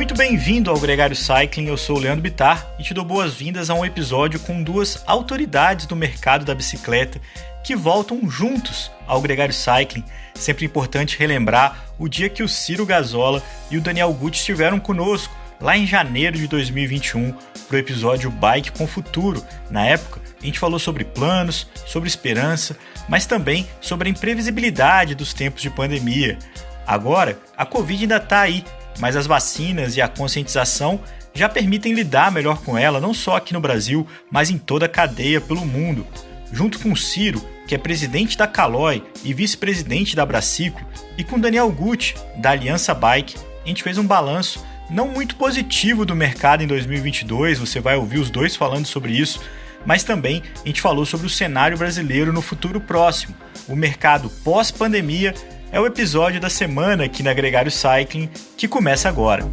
muito bem-vindo ao Gregário Cycling, eu sou o Leandro Bittar e te dou boas-vindas a um episódio com duas autoridades do mercado da bicicleta que voltam juntos ao Gregário Cycling. Sempre importante relembrar o dia que o Ciro Gazola e o Daniel Gucci estiveram conosco lá em janeiro de 2021 para o episódio Bike com Futuro. Na época, a gente falou sobre planos, sobre esperança, mas também sobre a imprevisibilidade dos tempos de pandemia. Agora, a Covid ainda está aí, mas as vacinas e a conscientização já permitem lidar melhor com ela, não só aqui no Brasil, mas em toda a cadeia pelo mundo. Junto com o Ciro, que é presidente da Caloi e vice-presidente da Braciclo, e com Daniel Gucci, da Aliança Bike, a gente fez um balanço não muito positivo do mercado em 2022, você vai ouvir os dois falando sobre isso, mas também a gente falou sobre o cenário brasileiro no futuro próximo, o mercado pós-pandemia. É o episódio da semana aqui na Gregário Cycling, que começa agora.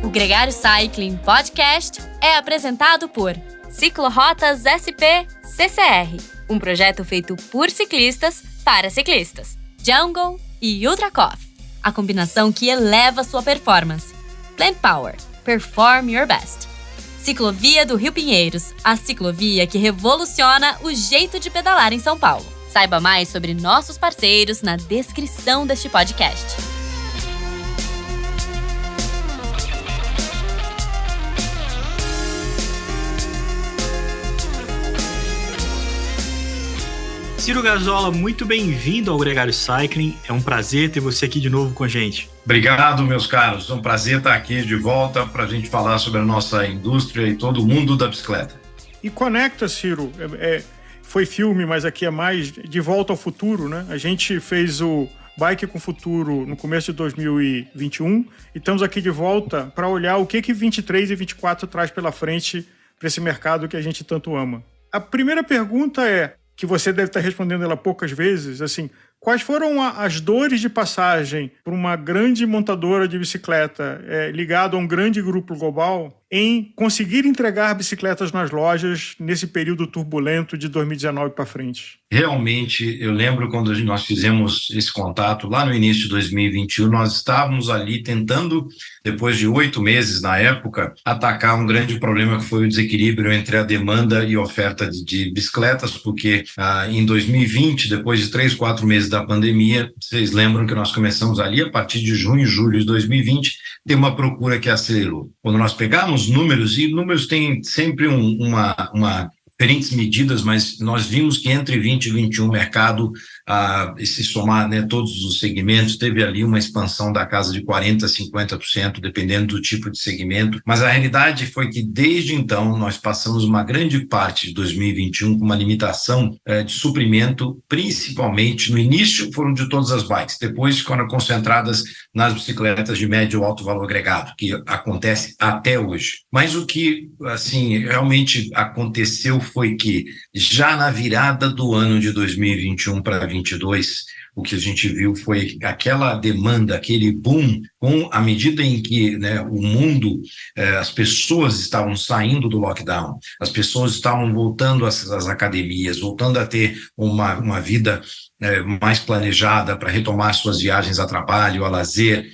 O Gregário Cycling Podcast é apresentado por Ciclorotas SP CCR, um projeto feito por ciclistas para ciclistas. Jungle e Ultra Coffee, a combinação que eleva sua performance. Plant Power, perform your best. Ciclovia do Rio Pinheiros, a ciclovia que revoluciona o jeito de pedalar em São Paulo. Saiba mais sobre nossos parceiros na descrição deste podcast. Ciro Gazola, muito bem-vindo ao Gregário Cycling. É um prazer ter você aqui de novo com a gente. Obrigado, meus caros. É um prazer estar aqui de volta para a gente falar sobre a nossa indústria e todo o mundo da bicicleta. E conecta, Ciro. Foi filme, mas aqui é mais de volta ao futuro, né? A gente fez o Bike com Futuro no começo de 2021 e estamos aqui de volta para olhar o que 23 e 24 traz pela frente para esse mercado que a gente tanto ama. A primeira pergunta é, que você deve estar respondendo ela poucas vezes, assim, quais foram as dores de passagem para uma grande montadora de bicicleta ligada a um grande grupo global em conseguir entregar bicicletas nas lojas nesse período turbulento de 2019 para frente? Realmente, eu lembro quando nós fizemos esse contato lá no início de 2021, nós estávamos ali tentando, depois de 8 meses na época, atacar um grande problema que foi o desequilíbrio entre a demanda e a oferta de bicicletas, porque em 2020, depois de 3, 4 meses da pandemia, vocês lembram que nós começamos ali, a partir de junho e julho de 2020, ter uma procura que acelerou. Quando nós pegamos números, e números têm sempre diferentes medidas, mas nós vimos que entre 20 e 21 o mercado, se somar, né, todos os segmentos, teve ali uma expansão da casa de 40% a 50%, dependendo do tipo de segmento, mas a realidade foi que desde então nós passamos uma grande parte de 2021 com uma limitação de suprimento, principalmente no início foram de todas as bikes, depois ficaram concentradas nas bicicletas de médio e alto valor agregado, que acontece até hoje. Mas o que assim realmente aconteceu foi que já na virada do ano de 2021 para 2022, o que a gente viu foi aquela demanda, aquele boom, com a medida em que, né, o mundo, as pessoas estavam saindo do lockdown, as pessoas estavam voltando às academias, voltando a ter uma vida mais planejada para retomar suas viagens a trabalho, a lazer.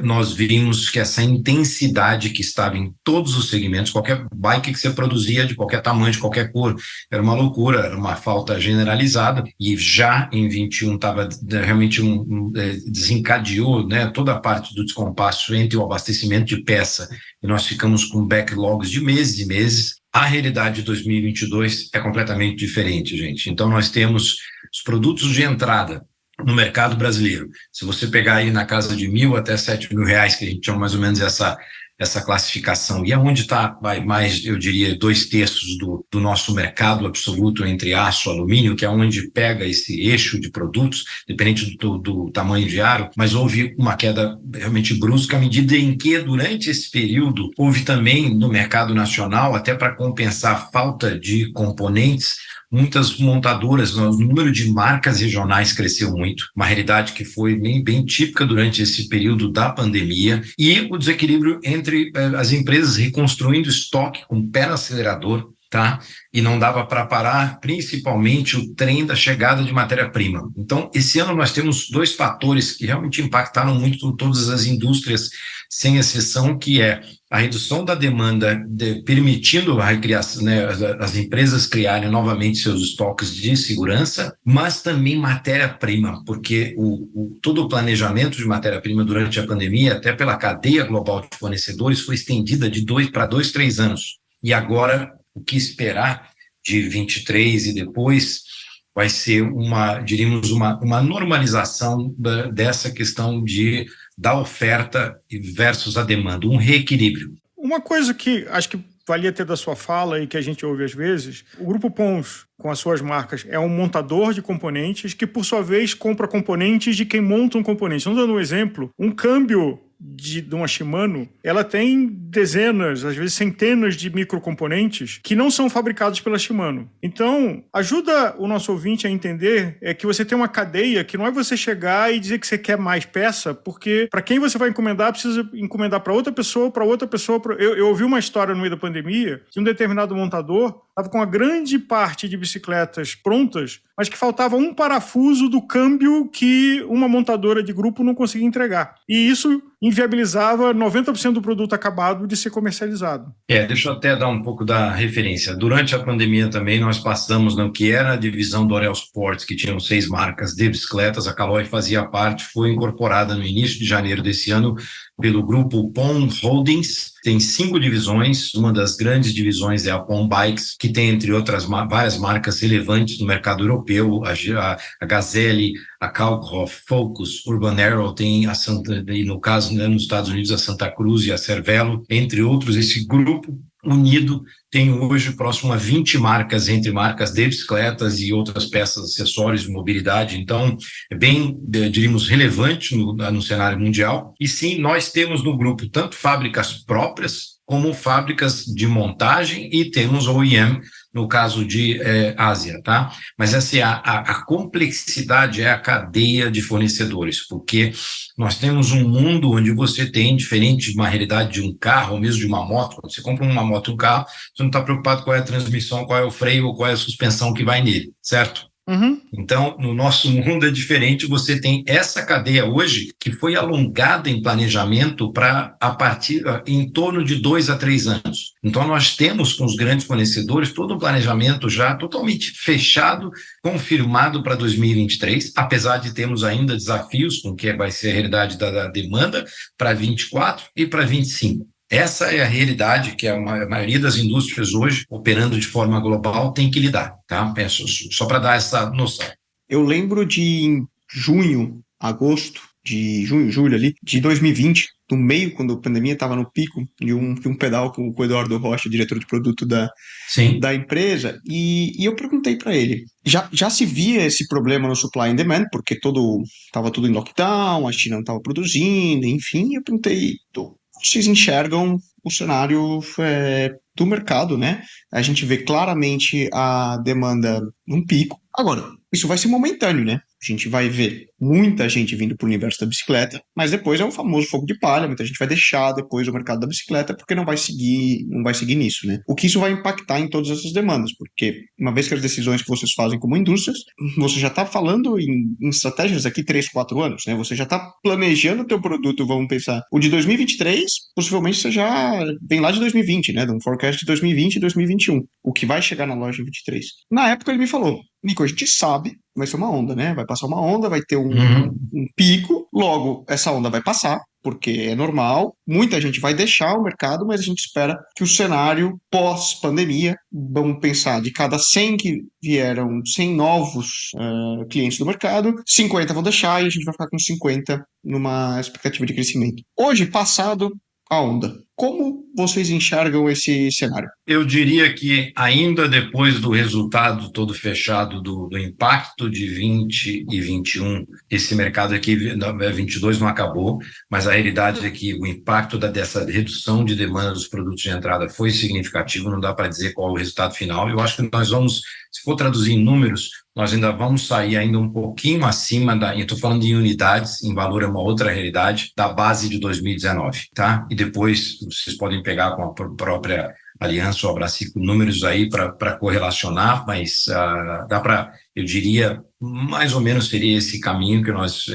Nós vimos que essa intensidade que estava em todos os segmentos, qualquer bike que você produzia, de qualquer tamanho, de qualquer cor, era uma loucura, era uma falta generalizada, e já em 21 estava realmente desencadeou, né, toda a parte do descompasso entre o abastecimento de peça, e nós ficamos com backlogs de meses e meses. A realidade de 2022 é completamente diferente, gente. Então nós temos os produtos de entrada no mercado brasileiro. Se você pegar aí na casa de R$1.000 até R$7.000, que a gente chama mais ou menos essa classificação, e é onde está mais, eu diria, 2/3 do nosso mercado absoluto entre aço e alumínio, que é onde pega esse eixo de produtos, dependente do tamanho de aro, mas houve uma queda realmente brusca, à medida em que, durante esse período, houve também no mercado nacional, até para compensar a falta de componentes, muitas montadoras, o número de marcas regionais cresceu muito, uma realidade que foi bem típica durante esse período da pandemia, e o desequilíbrio entre as empresas reconstruindo estoque com o pé no acelerador, tá? E não dava para parar, principalmente o trem da chegada de matéria-prima. Então, esse ano nós temos 2 fatores que realmente impactaram muito todas as indústrias, sem exceção, que é a redução da demanda, permitindo a recriação, né, as empresas criarem novamente seus estoques de segurança, mas também matéria-prima, porque todo o planejamento de matéria-prima durante a pandemia, até pela cadeia global de fornecedores, foi estendida de 2 para 2, 3 anos. E agora, o que esperar de 23 e depois vai ser diríamos, uma normalização dessa questão da oferta versus a demanda, um reequilíbrio. Uma coisa que acho que valia ter da sua fala e que a gente ouve às vezes, o Grupo Pons, com as suas marcas, é um montador de componentes que, por sua vez, compra componentes de quem monta um componente. Então, dando um exemplo, um câmbio de uma Shimano, ela tem dezenas, às vezes centenas de microcomponentes que não são fabricados pela Shimano. Então, ajuda o nosso ouvinte a entender que você tem uma cadeia que não é você chegar e dizer que você quer mais peça, porque para quem você vai encomendar, precisa encomendar para outra pessoa, para outra pessoa. Eu ouvi uma história no meio da pandemia de um determinado montador estava com uma grande parte de bicicletas prontas, mas que faltava um parafuso do câmbio que uma montadora de grupo não conseguia entregar. E isso inviabilizava 90% do produto acabado de ser comercializado. Deixa eu até dar um pouco da referência. Durante a pandemia também nós passamos no que era a divisão do Orel Sports, que tinham 6 marcas de bicicletas, a Caloi fazia parte, foi incorporada no início de janeiro desse ano pelo grupo POM Holdings. Tem 5 divisões, uma das grandes divisões é a POM Bikes, que tem, entre outras, várias marcas relevantes no mercado europeu, a Gazelle, a Kalkhoff, Focus, Urban Arrow, tem a e no caso, né, nos Estados Unidos, a Santa Cruz e a Cervelo, entre outros. Esse grupo unido tem hoje próximo a 20 marcas, entre marcas de bicicletas e outras peças, acessórios de mobilidade. Então, é bem, diríamos, relevante no cenário mundial. E sim, nós temos no grupo tanto fábricas próprias como fábricas de montagem e temos OEM, no caso de Ásia, tá? Mas assim, a complexidade é a cadeia de fornecedores, porque nós temos um mundo onde você tem, diferente de uma realidade de um carro, ou mesmo de uma moto. Quando você compra uma moto e um carro, você não está preocupado qual é a transmissão, qual é o freio ou qual é a suspensão que vai nele, certo? Uhum. Então, no nosso mundo é diferente, você tem essa cadeia hoje que foi alongada em planejamento para em torno de 2 a 3 anos. Então, nós temos com os grandes fornecedores todo o planejamento já totalmente fechado, confirmado para 2023, apesar de termos ainda desafios com o que vai ser a realidade da demanda para 24 e para 25. Essa é a realidade que a maioria das indústrias hoje, operando de forma global, tem que lidar, tá? Só para dar essa noção. Eu lembro de junho, julho ali, de 2020, no meio, quando a pandemia estava no pico, de um pedal com o Eduardo Rocha, diretor de produto da empresa, e eu perguntei para ele, já se via esse problema no supply and demand, porque estava tudo em lockdown, a China não estava produzindo, enfim, eu perguntei, vocês enxergam o cenário do mercado, né? A gente vê claramente a demanda num pico. Agora, isso vai ser momentâneo, né? A gente vai ver muita gente vindo para o universo da bicicleta, mas depois é o famoso fogo de palha, muita gente vai deixar depois o mercado da bicicleta porque não vai seguir nisso, né? O que isso vai impactar em todas essas demandas, porque uma vez que as decisões que vocês fazem como indústrias, você já está falando em estratégias daqui 3, 4 anos, né? Você já está planejando o teu produto, vamos pensar, o de 2023, possivelmente você já vem lá de 2020, né? De um forecast de 2020 e 2021, o que vai chegar na loja em 23. Na época ele me falou, Nico, a gente sabe, vai ser uma onda, né? Vai passar uma onda, vai ter um pico, logo essa onda vai passar, porque é normal, muita gente vai deixar o mercado, mas a gente espera que o cenário pós-pandemia, vamos pensar, de cada 100 que vieram, 100 novos clientes do mercado, 50 vão deixar e a gente vai ficar com 50 numa expectativa de crescimento. Hoje, passado a onda, como vocês enxergam esse cenário? Eu diria que ainda depois do resultado todo fechado do impacto de 20 e 21, esse mercado aqui, 22 não acabou, mas a realidade é que o impacto dessa redução de demanda dos produtos de entrada foi significativo, não dá para dizer qual é o resultado final. Eu acho que nós vamos, se for traduzir em números, nós ainda vamos sair ainda um pouquinho acima eu estou falando em unidades, em valor é uma outra realidade, da base de 2019, tá? E depois vocês podem pegar com a própria Aliança ou Abracico, números aí para correlacionar, mas dá para, eu diria, mais ou menos seria esse caminho que nós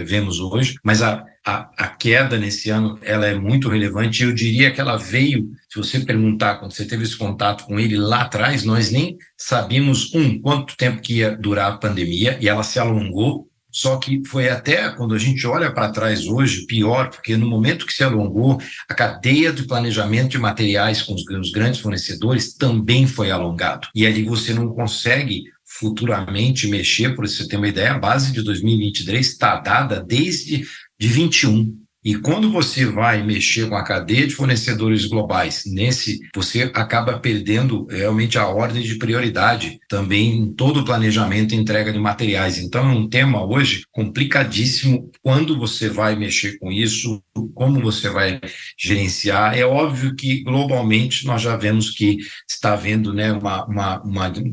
vemos hoje, mas a queda nesse ano ela é muito relevante. Eu diria que ela veio, se você perguntar, quando você teve esse contato com ele lá atrás, nós nem sabíamos, quanto tempo que ia durar a pandemia, e ela se alongou. Só que foi até, quando a gente olha para trás hoje, pior, porque no momento que se alongou, a cadeia de planejamento de materiais com os grandes fornecedores também foi alongado. E ali você não consegue futuramente mexer, por você ter uma ideia, a base de 2023 está dada desde de 21. E quando você vai mexer com a cadeia de fornecedores globais, você acaba perdendo realmente a ordem de prioridade também em todo o planejamento e entrega de materiais. Então, é um tema hoje complicadíssimo quando você vai mexer com isso, como você vai gerenciar. É óbvio que, globalmente, nós já vemos que está havendo, né,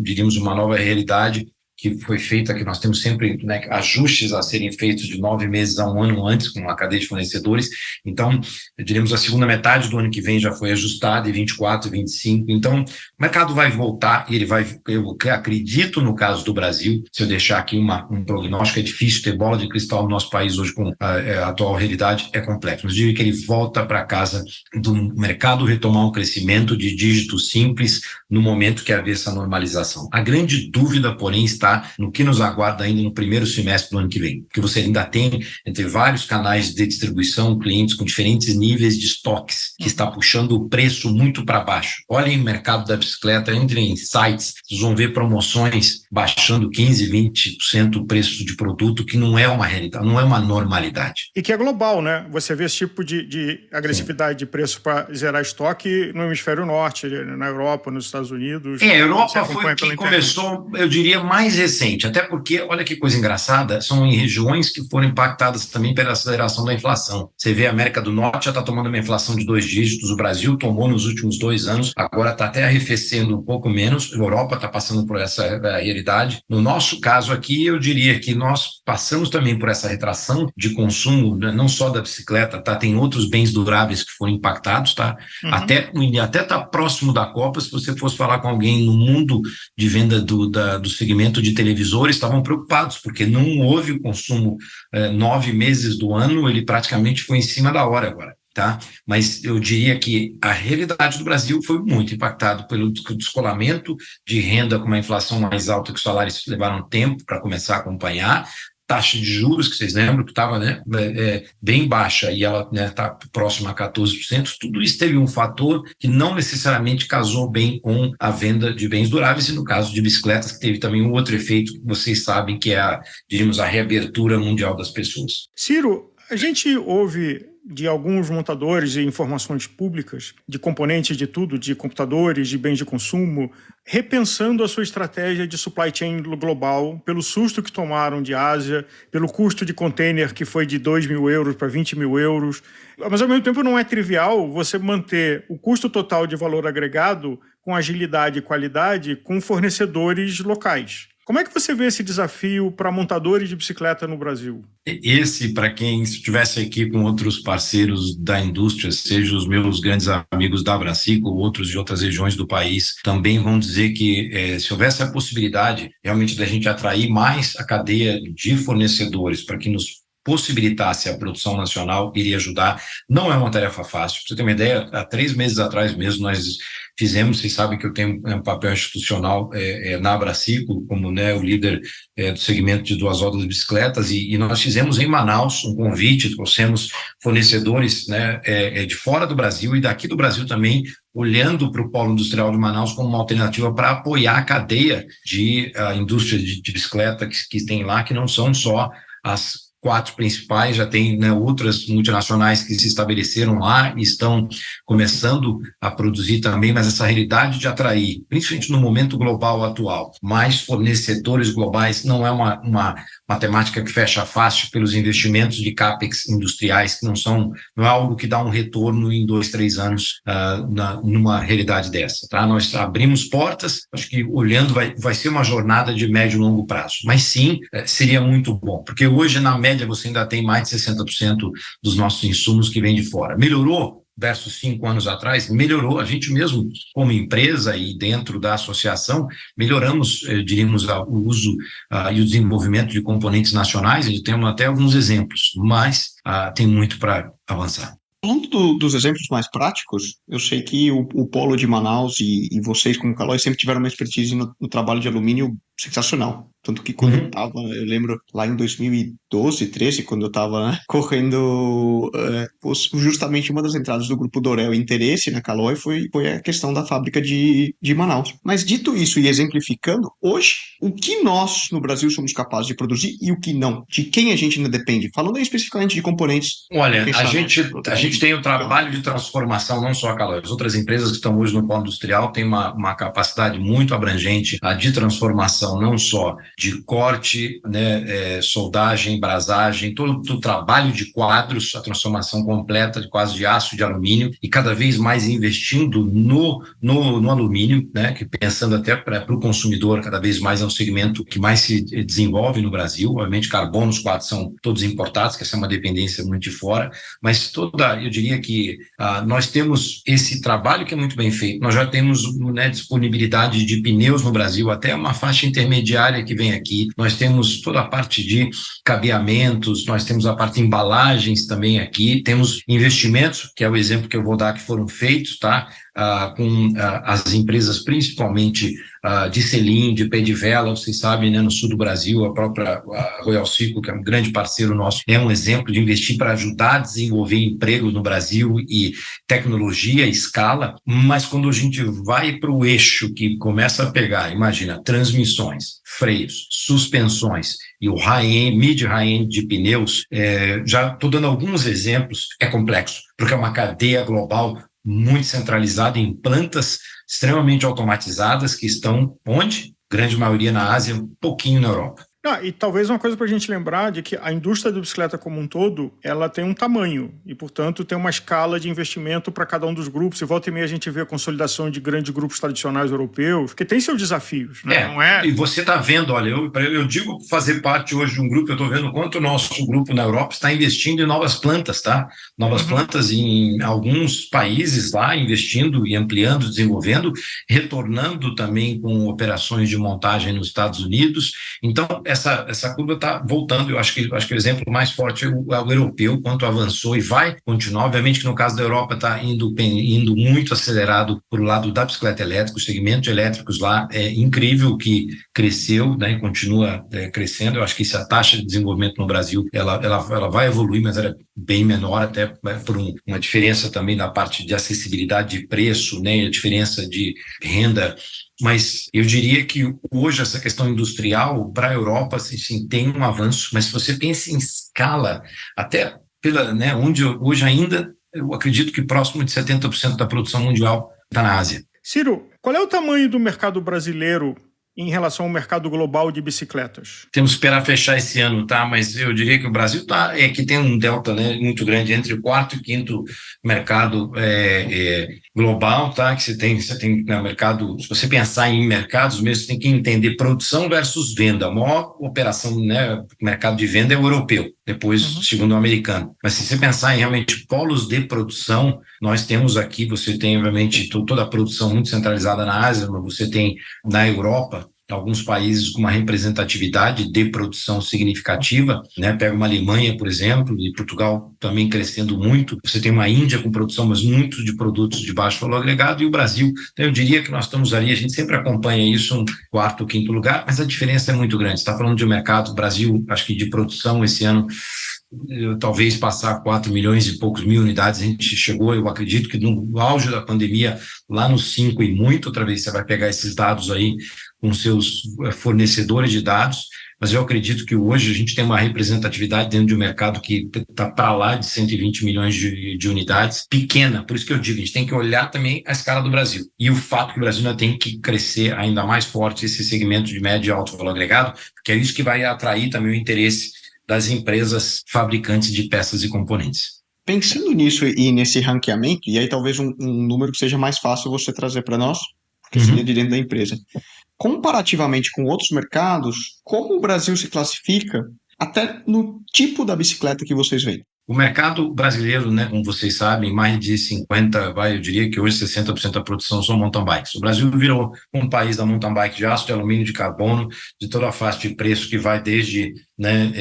diríamos, uma nova realidade que foi feita, que nós temos sempre, né, ajustes a serem feitos de 9 meses a 1 ano antes, com a cadeia de fornecedores. Então, diríamos, a segunda metade do ano que vem já foi ajustada, e 24, 25. Então, o mercado vai voltar, e ele vai, eu acredito no caso do Brasil, se eu deixar aqui um prognóstico, é difícil ter bola de cristal no nosso país hoje com a atual realidade, é complexo. Mas eu diria que ele volta para casa do mercado retomar um crescimento de dígitos simples no momento que haver essa normalização. A grande dúvida, porém, está no que nos aguarda ainda no primeiro semestre do ano que vem, porque você ainda tem, entre vários canais de distribuição, clientes com diferentes níveis de estoques, que está puxando o preço muito para baixo. Olhem o mercado da bicicleta, entrem em sites, vocês vão ver promoções baixando 15%, 20% o preço de produto, que não é uma realidade, não é uma normalidade. E que é global, né? Você vê esse tipo de agressividade de preço para zerar estoque no hemisfério norte, na Europa, nos Estados Unidos. A Europa foi que começou, eu diria, mais recente, até porque, olha que coisa engraçada, são em regiões que foram impactadas também pela aceleração da inflação. Você vê a América do Norte já está tomando uma inflação de 2 dígitos, o Brasil tomou nos últimos 2 anos, agora está até arrefecendo um pouco menos, a Europa está passando por essa realidade. No nosso caso aqui, eu diria que nós passamos também por essa retração de consumo, né, não só da bicicleta, tá? Tem outros bens duráveis que foram impactados, tá? Até está próximo da Copa, se você fosse falar com alguém no mundo de venda do segmento de televisores, estavam preocupados, porque não houve o consumo 9 meses do ano, ele praticamente foi em cima da hora agora. Tá? Mas eu diria que a realidade do Brasil foi muito impactado pelo descolamento de renda com uma inflação mais alta, que os salários levaram tempo para começar a acompanhar, taxa de juros, que vocês lembram que estava, né, bem baixa, e ela está, né, próxima a 14%, tudo isso teve um fator que não necessariamente casou bem com a venda de bens duráveis, e no caso de bicicletas, que teve também um outro efeito que vocês sabem, que é diríamos, a reabertura mundial das pessoas. Ciro, a gente ouve de alguns montadores e informações públicas, de componentes de tudo, de computadores, de bens de consumo, repensando a sua estratégia de supply chain global, pelo susto que tomaram de Ásia, pelo custo de container que foi de 2 mil euros para 20 mil euros. Mas, ao mesmo tempo, não é trivial você manter o custo total de valor agregado com agilidade e qualidade com fornecedores locais. Como é que você vê esse desafio para montadores de bicicleta no Brasil? Esse, para quem estivesse aqui com outros parceiros da indústria, seja os meus grandes amigos da Abracico ou outros de outras regiões do país, também vão dizer que se houvesse a possibilidade realmente da gente atrair mais a cadeia de fornecedores para que nos possibilitasse a produção nacional, iria ajudar. Não é uma tarefa fácil. Para você ter uma ideia, há 3 meses atrás mesmo nós fizemos, vocês sabem que eu tenho um papel institucional na Abracico, como, né, o líder do segmento de 2 rodas de bicicletas, e nós fizemos em Manaus um convite, trouxemos fornecedores, né, de fora do Brasil e daqui do Brasil também, olhando para o polo industrial de Manaus como uma alternativa para apoiar a cadeia de indústria de bicicleta que tem lá, que não são só as 4 principais, já tem, né, outras multinacionais que se estabeleceram lá e estão começando a produzir também, mas essa realidade de atrair, principalmente no momento global atual, mais fornecedores globais não é uma matemática que fecha fácil pelos investimentos de CAPEX industriais, que não é algo que dá um retorno em 2, 3 anos numa realidade dessa. Tá? Nós abrimos portas, acho que olhando vai ser uma jornada de médio e longo prazo, mas sim, seria muito bom, porque hoje na média você ainda tem mais de 60% dos nossos insumos que vêm de fora. Melhorou? versus 5 anos atrás, melhorou. A gente mesmo, como empresa e dentro da associação, melhoramos, diríamos, o uso e o desenvolvimento de componentes nacionais. A gente tem até alguns exemplos, mas tem muito para avançar. Falando dos exemplos mais práticos, eu sei que o Polo de Manaus e vocês, como Caloi, sempre tiveram uma expertise no trabalho de alumínio sensacional. Tanto que quando eu lembro lá em 2012, 13, quando eu estava correndo, justamente uma das entradas do Grupo Dorel interesse na Caloi foi a questão da fábrica de Manaus. Mas dito isso e exemplificando, hoje, o que nós no Brasil somos capazes de produzir e o que não? De quem a gente ainda depende? Falando aí especificamente de componentes. Olha, a gente tem o trabalho de transformação, não só a Caloi. As outras empresas que estão hoje no polo industrial têm uma capacidade muito abrangente de transformação, não só de corte, né, soldagem, brasagem, todo o trabalho de quadros, a transformação completa de quadros de aço, de alumínio, e cada vez mais investindo no alumínio, né, que pensando até para o consumidor, cada vez mais é um segmento que mais se desenvolve no Brasil. Obviamente, carbono, os quadros são todos importados, que essa é uma dependência muito de fora, mas eu diria que nós temos esse trabalho que é muito bem feito. Nós já temos, né, disponibilidade de pneus no Brasil, até uma faixa intermediária que vem aqui. Nós temos toda a parte de cabeamentos, nós temos a parte de embalagens também aqui, temos investimentos, que é o exemplo que eu vou dar, que foram feitos, tá? Com as empresas principalmente de selim, de pé de vela, vocês sabem, né, no sul do Brasil, a própria Royal Ciclo, que é um grande parceiro nosso, é um exemplo de investir para ajudar a desenvolver emprego no Brasil e tecnologia, escala, mas quando a gente vai para o eixo que começa a pegar, imagina, transmissões, freios, suspensões e o high-end, mid-high-end de pneus, já estou dando alguns exemplos, é complexo, porque é uma cadeia global muito centralizada em plantas extremamente automatizadas que estão onde? Grande maioria na Ásia, um pouquinho na Europa. E talvez uma coisa para a gente lembrar de que a indústria da bicicleta como um todo, ela tem um tamanho e, portanto, tem uma escala de investimento para cada um dos grupos. E volta e meia a gente vê a consolidação de grandes grupos tradicionais europeus, que tem seus desafios, né? Não é? E você está vendo, olha, eu digo fazer parte hoje de um grupo, eu estou vendo quanto o nosso grupo na Europa está investindo em novas plantas, tá? Novas plantas em alguns países lá, investindo e ampliando, desenvolvendo, retornando também com operações de montagem nos Estados Unidos. Então, essa curva está voltando. Eu acho que o exemplo mais forte é o europeu, quanto avançou e vai continuar. Obviamente que no caso da Europa está indo muito acelerado para o lado da bicicleta elétrica. O segmento de elétricos lá é incrível, que cresceu, né, e continua crescendo. Eu acho que essa taxa de desenvolvimento no Brasil ela vai evoluir, mas ela é bem menor, até por uma diferença também da parte de acessibilidade de preço, né, a diferença de renda. Mas eu diria que hoje essa questão industrial para a Europa assim, tem um avanço, mas se você pensa em escala, até né, onde hoje ainda, eu acredito que próximo de 70% da produção mundial está na Ásia. Ciro, qual é o tamanho do mercado brasileiro em relação ao mercado global de bicicletas? Temos que esperar fechar esse ano, tá? Mas eu diria que o Brasil que tem um delta, né, muito grande entre o quarto e quinto mercado global, tá? Que você tem no mercado, se você pensar em mercados mesmo, você tem que entender produção versus venda. A maior operação, né, mercado de venda é o europeu, depois segundo o americano. Mas se você pensar em realmente polos de produção, nós temos aqui, você tem obviamente toda a produção muito centralizada na Ásia, mas você tem na Europa alguns países com uma representatividade de produção significativa, né? Pega uma Alemanha, por exemplo, e Portugal também crescendo muito. Você tem uma Índia com produção, mas muito de produtos de baixo valor agregado, e o Brasil. Então, eu diria que nós estamos ali, a gente sempre acompanha isso, um quarto, quinto lugar, mas a diferença é muito grande. Você está falando de um mercado, Brasil, acho que de produção esse ano, talvez passar 4 milhões e poucos mil unidades, a gente chegou, eu acredito que no auge da pandemia, lá nos 5 e muito, outra vez você vai pegar esses dados aí com seus fornecedores de dados, mas eu acredito que hoje a gente tem uma representatividade dentro de um mercado que está para lá de 120 milhões de unidades, pequena, por isso que eu digo, a gente tem que olhar também a escala do Brasil, e o fato que o Brasil ainda tem que crescer ainda mais forte esse segmento de médio e alto valor agregado, porque é isso que vai atrair também o interesse das empresas fabricantes de peças e componentes. Pensando nisso e nesse ranqueamento, e aí talvez um número que seja mais fácil você trazer para nós, porque seria de dentro da empresa. Comparativamente com outros mercados, como o Brasil se classifica até no tipo da bicicleta que vocês vendem? O mercado brasileiro, né, como vocês sabem, mais de 50%, eu diria que hoje 60% da produção são mountain bikes. O Brasil virou um país da mountain bike de aço, de alumínio, de carbono, de toda a faixa de preço que vai desde, né,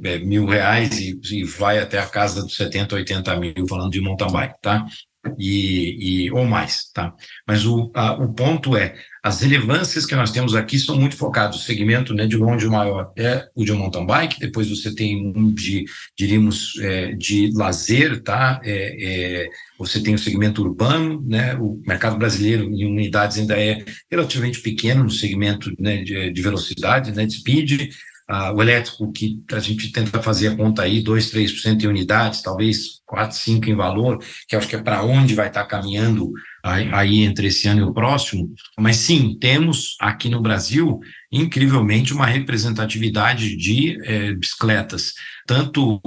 R$1.000 e vai até a casa dos 70, 80 mil, falando de mountain bike, tá? Ou mais, tá? Mas o ponto é, as relevâncias que nós temos aqui são muito focadas. O segmento, né, de longe o maior é o de mountain bike, depois você tem um diríamos, de lazer, tá? Você tem o segmento urbano, né? O mercado brasileiro em unidades ainda é relativamente pequeno no segmento, né, de velocidade, né, de speed. O elétrico, que a gente tenta fazer a conta aí, 2, 3% em unidades, talvez 4, 5% em valor, que acho que é para onde vai estar caminhando aí entre esse ano e o próximo. Mas sim, temos aqui no Brasil, incrivelmente, uma representatividade de bicicletas, tanto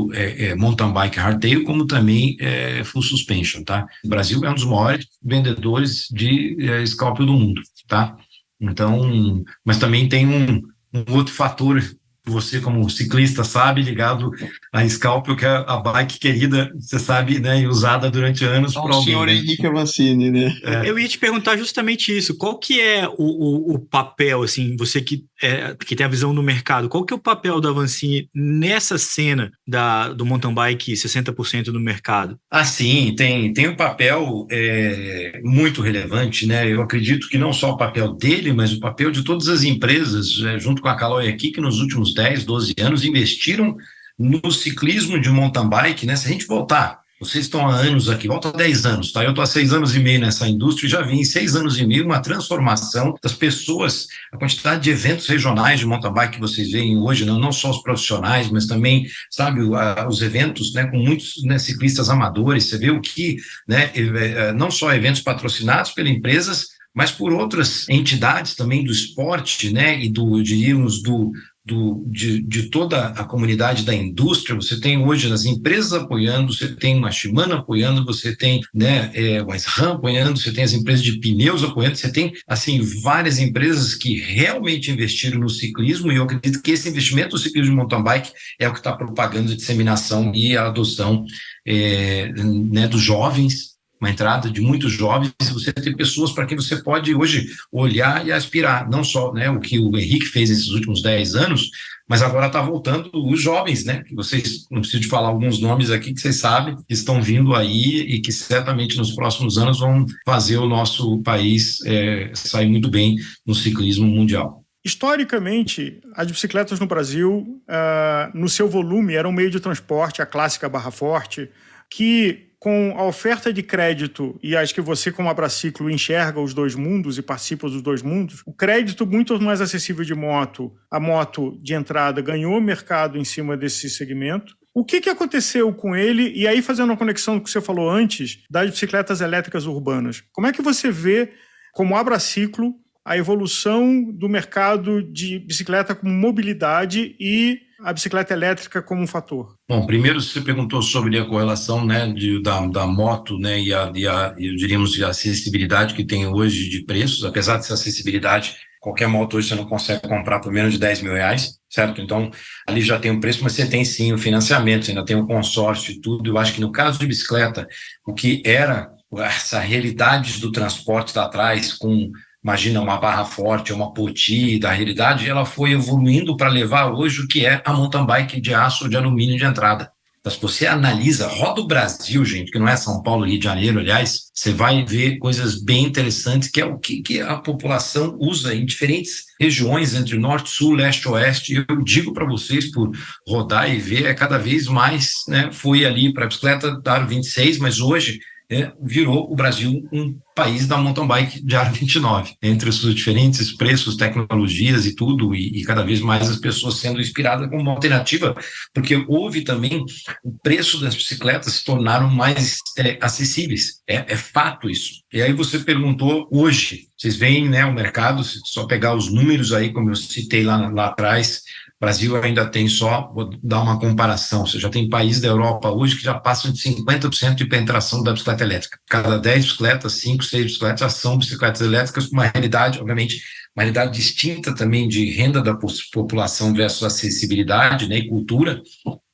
mountain bike hardtail, como também full suspension, tá? O Brasil é um dos maiores vendedores de scalp do mundo, tá? Então, mas também tem um outro fator, você como ciclista sabe, ligado a Scalpel, que é a bike querida, você sabe, né, e usada durante anos por alguém. O senhor Henrique Avancini, né? Eu ia te perguntar justamente isso, qual que é o papel, assim, você que tem a visão do mercado, qual que é o papel da Avancini nessa cena do mountain bike 60% do mercado? Sim, tem um papel muito relevante, né? Eu acredito que não só o papel dele, mas o papel de todas as empresas, junto com a Caloi aqui, que nos últimos 10, 12 anos investiram no ciclismo de mountain bike, né? Se a gente voltar, vocês estão há anos aqui, volta há 10 anos, tá? Eu estou há 6 anos e meio nessa indústria e já vi em 6 anos e meio uma transformação das pessoas, a quantidade de eventos regionais de mountain bike que vocês veem hoje, não só os profissionais, mas também, sabe, os eventos, né, com muitos, né, ciclistas amadores. Você vê o que, né, não só eventos patrocinados pelas empresas, mas por outras entidades também do esporte, né, e diríamos, de toda a comunidade da indústria. Você tem hoje as empresas apoiando, você tem uma Shimano apoiando, você tem, né, o SRAM apoiando, você tem as empresas de pneus apoiando, você tem, assim, várias empresas que realmente investiram no ciclismo, e eu acredito que esse investimento no ciclismo de mountain bike é o que está propagando a disseminação e a adoção né, dos jovens, uma entrada de muitos jovens. Você tem pessoas para quem você pode hoje olhar e aspirar, não só, né, o que o Henrique fez nesses últimos 10 anos, mas agora está voltando os jovens, né, que vocês, não preciso de falar alguns nomes aqui que vocês sabem, que estão vindo aí e que certamente nos próximos anos vão fazer o nosso país sair muito bem no ciclismo mundial. Historicamente, as bicicletas no Brasil, no seu volume, eram um meio de transporte, a clássica barra forte, que com a oferta de crédito, e acho que você, como Abraciclo, enxerga os dois mundos e participa dos dois mundos, o crédito muito mais acessível de moto, a moto de entrada ganhou mercado em cima desse segmento. O que aconteceu com ele? E aí, fazendo uma conexão com o que você falou antes, das bicicletas elétricas urbanas, como é que você vê, como Abraciclo, a evolução do mercado de bicicleta como mobilidade e a bicicleta elétrica como um fator? Bom, primeiro você perguntou sobre a correlação, né, da moto, né, e diríamos a acessibilidade que tem hoje de preços. Apesar dessa acessibilidade, qualquer moto hoje você não consegue comprar por menos de R$10.000, certo? Então, ali já tem um preço, mas você tem sim o financiamento, você ainda tem o consórcio e tudo. Eu acho que no caso de bicicleta, o que era essa realidade do transporte lá atrás, com, imagina, uma barra forte, uma poti, da realidade, ela foi evoluindo para levar hoje o que é a mountain bike de aço ou de alumínio de entrada. Então, se você analisa, roda o Brasil, gente, que não é São Paulo, Rio de Janeiro, aliás, você vai ver coisas bem interessantes, que é o que a população usa em diferentes regiões, entre norte, sul, leste, oeste. E eu digo para vocês, por rodar e ver, cada vez mais, né, fui ali para a bicicleta da Aro 26, mas hoje virou o Brasil um país da mountain bike de Aro 29, entre os seus diferentes preços, tecnologias e tudo, e cada vez mais as pessoas sendo inspiradas como uma alternativa, porque houve também o preço das bicicletas se tornaram mais acessíveis, é fato isso. E aí você perguntou hoje, vocês veem, né, o mercado, se só pegar os números aí, como eu citei lá atrás, o Brasil ainda tem só, vou dar uma comparação, você já tem países da Europa hoje que já passam de 50% de penetração da bicicleta elétrica. Cada 10 bicicletas, 5, 6 bicicletas já são bicicletas elétricas, com uma realidade, obviamente, uma realidade distinta também de renda da população versus acessibilidade, né, e cultura.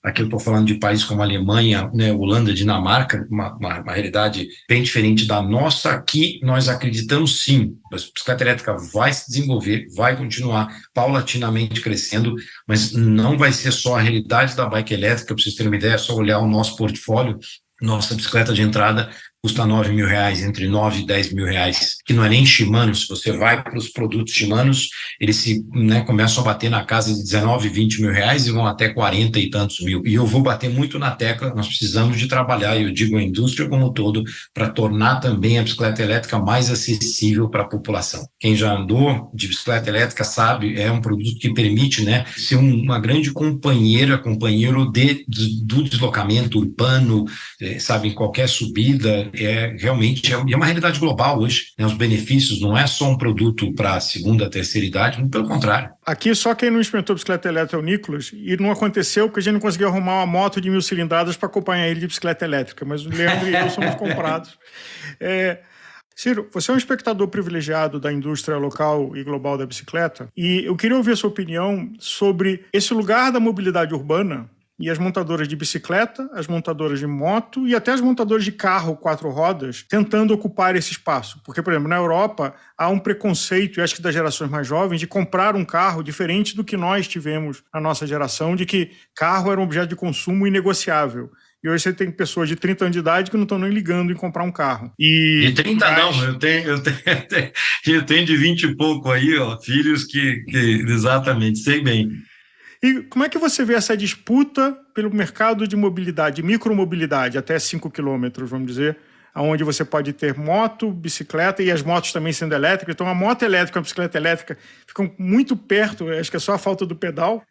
Aqui eu estou falando de países como a Alemanha, né, Holanda, Dinamarca, uma realidade bem diferente da nossa. Aqui nós acreditamos sim, a bicicleta elétrica vai se desenvolver, vai continuar paulatinamente crescendo, mas não vai ser só a realidade da bike elétrica. Para vocês terem uma ideia, é só olhar o nosso portfólio. Nossa bicicleta de entrada custa R$9 mil, entre R$9 e R$10 mil, que não é nem Shimano. Se você vai para os produtos Shimanos, eles começam a bater na casa de R$19, R$20 mil e vão até 40 e tantos mil. E eu vou bater muito na tecla, nós precisamos de trabalhar, eu digo a indústria como um todo, para tornar também a bicicleta elétrica mais acessível para a população. Quem já andou de bicicleta elétrica sabe, é um produto que permite, né, ser uma grande companheiro do deslocamento urbano, sabe, em qualquer subida. Realmente é uma realidade global hoje, né? Os benefícios não é só um produto para a segunda, terceira idade, muito pelo contrário. Aqui só quem não experimentou bicicleta elétrica é o Nicolas, e não aconteceu porque a gente não conseguiu arrumar uma moto de 1.000 cilindradas para acompanhar ele de bicicleta elétrica, mas o Leandro e eu somos comprados. Ciro, você é um espectador privilegiado da indústria local e global da bicicleta, e eu queria ouvir a sua opinião sobre esse lugar da mobilidade urbana e as montadoras de bicicleta, as montadoras de moto e até as montadoras de carro 4 rodas tentando ocupar esse espaço. Porque, por exemplo, na Europa há um preconceito, e acho que das gerações mais jovens, de comprar um carro diferente do que nós tivemos na nossa geração, de que carro era um objeto de consumo inegociável. E hoje você tem pessoas de 30 anos de idade que não estão nem ligando em comprar um carro. De 30 não, eu tenho de 20 e pouco aí, ó, filhos que exatamente, sei bem. E como é que você vê essa disputa pelo mercado de mobilidade, micromobilidade, até 5 quilômetros, vamos dizer, onde você pode ter moto, bicicleta e as motos também sendo elétricas. Então, a moto elétrica e a bicicleta elétrica ficam muito perto, acho que é só a falta do pedal,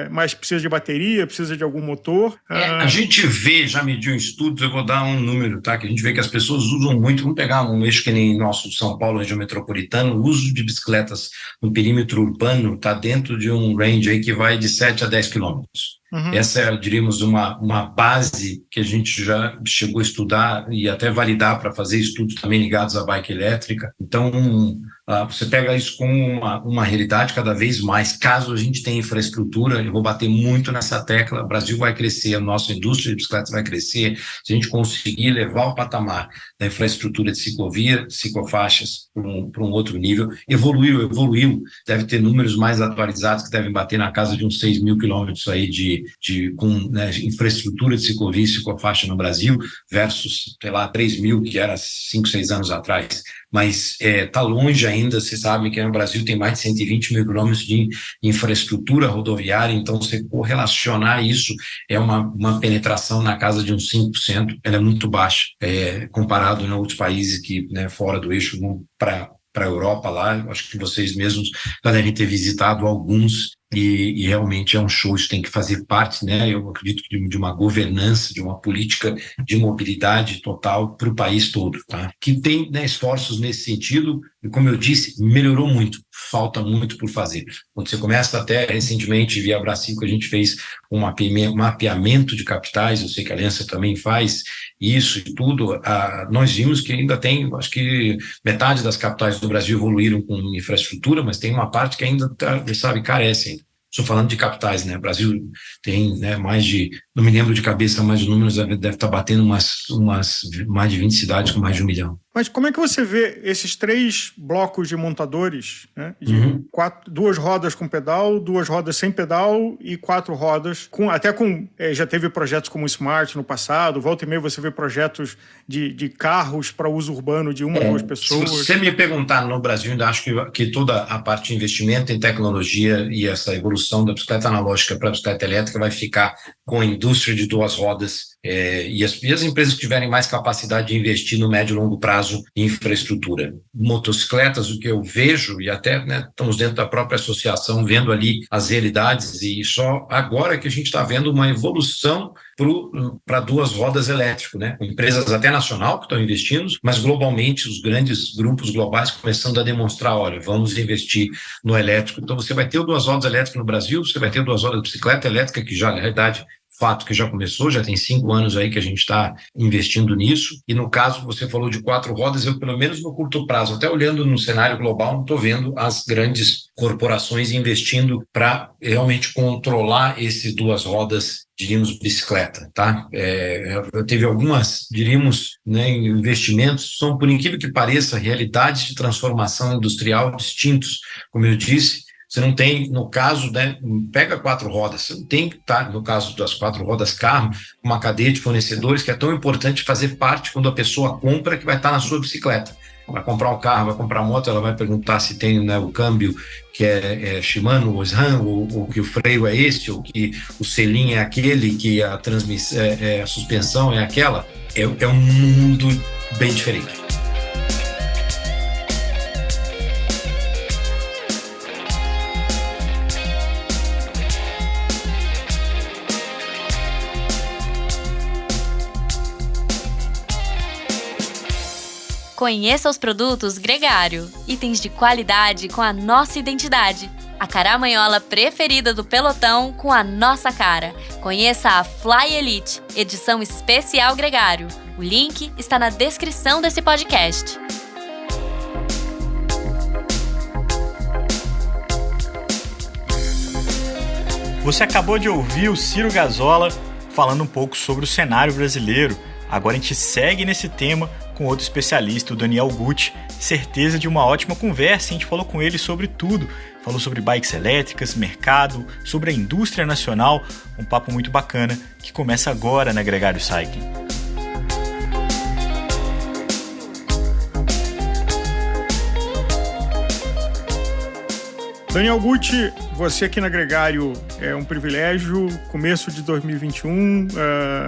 mas precisa de bateria, precisa de algum motor. A gente vê, já mediu em estudos, eu vou dar um número, tá? Que a gente vê que as pessoas usam muito, vamos pegar um eixo que nem nosso São Paulo, região metropolitana, o uso de bicicletas no perímetro urbano está dentro de um range aí que vai de 7 a 10 quilômetros. Uhum. Essa é, diríamos, uma base que a gente já chegou a estudar e até validar para fazer estudos também ligados à bike elétrica. Então, você pega isso com uma realidade cada vez mais. Caso a gente tenha infraestrutura, eu vou bater muito nessa tecla, o Brasil vai crescer, a nossa indústria de bicicletas vai crescer, se a gente conseguir levar o patamar da infraestrutura de ciclovia, ciclofaixas para um outro nível. Evoluiu, deve ter números mais atualizados que devem bater na casa de uns 6 mil quilômetros aí com infraestrutura de ciclovia e ciclofaixa no Brasil versus, 3 mil que era 5, 6 anos atrás. Mas está longe ainda, você sabe que no Brasil tem mais de 120 mil quilômetros de infraestrutura rodoviária, então você correlacionar isso é uma penetração na casa de uns 5%, ela é muito baixa, comparado em outros países que, fora do eixo, para a Europa lá, acho que vocês mesmos já devem ter visitado alguns, e realmente é um show, isso tem que fazer parte, eu acredito, de uma governança, de uma política de mobilidade total para o país todo, tá? Que tem esforços nesse sentido, e como eu disse, melhorou muito, falta muito por fazer. Quando você começa, até recentemente, via Bracico, a gente fez um mapeamento de capitais, eu sei que a Aliança também faz isso e tudo, nós vimos que ainda tem, acho que metade das capitais do Brasil evoluíram com infraestrutura, mas tem uma parte que ainda, carece. Estou falando de capitais, O Brasil tem mais de, não me lembro de cabeça, mas os números deve estar batendo mais de 20 cidades com mais de 1 milhão. Mas como é que você vê esses 3 blocos de montadores, de 2 rodas com pedal, 2 rodas sem pedal e 4 rodas, já teve projetos como o Smart no passado, volta e meia você vê projetos de carros para uso urbano de 1 ou 2 pessoas. Se você me perguntar, no Brasil ainda acho que toda a parte de investimento em tecnologia e essa evolução da bicicleta analógica para a bicicleta elétrica vai ficar com a indústria de 2 rodas, e as empresas que tiverem mais capacidade de investir no médio e longo prazo em infraestrutura. Motocicletas, o que eu vejo, e até estamos dentro da própria associação vendo ali as realidades, e só agora que a gente está vendo uma evolução para 2 rodas elétricas, empresas até nacional que estão investindo, mas globalmente os grandes grupos globais começando a demonstrar, olha, vamos investir no elétrico. Então você vai ter 2 rodas elétricas no Brasil, você vai ter 2 rodas de bicicleta elétrica, que já na realidade fato que já começou, já tem 5 anos aí que a gente está investindo nisso, e no caso você falou de 4 rodas, eu pelo menos no curto prazo, até olhando no cenário global, não estou vendo as grandes corporações investindo para realmente controlar esses 2 rodas, diríamos, bicicleta, tá? Teve algumas, diríamos, né, investimentos, são, por incrível que pareça, realidades de transformação industrial distintos, como eu disse. Você não tem, no caso, né, pega 4 rodas, você não tem que estar, no caso das 4 rodas carro, uma cadeia de fornecedores que é tão importante fazer parte quando a pessoa compra, que vai estar na sua bicicleta. Vai comprar um carro, vai comprar moto, ela vai perguntar se tem, né, o câmbio que é Shimano, ou SRAM, ou que o freio é esse, ou que o selim é aquele, que a transmissão, a suspensão é aquela. É um mundo bem diferente. Conheça os produtos Gregário, itens de qualidade com a nossa identidade. A caramanhola preferida do pelotão com a nossa cara. Conheça a Fly Elite, edição especial Gregário. O link está na descrição desse podcast. Você acabou de ouvir o Ciro Gazola falando um pouco sobre o cenário brasileiro. Agora a gente segue nesse tema com outro especialista, o Daniel Gucci. Certeza de uma ótima conversa, a gente falou com ele sobre tudo. Falou sobre bikes elétricas, mercado, sobre a indústria nacional. Um papo muito bacana que começa agora na Gregário Cycling. Daniel Gucci, você aqui na Gregário é um privilégio. Começo de 2021,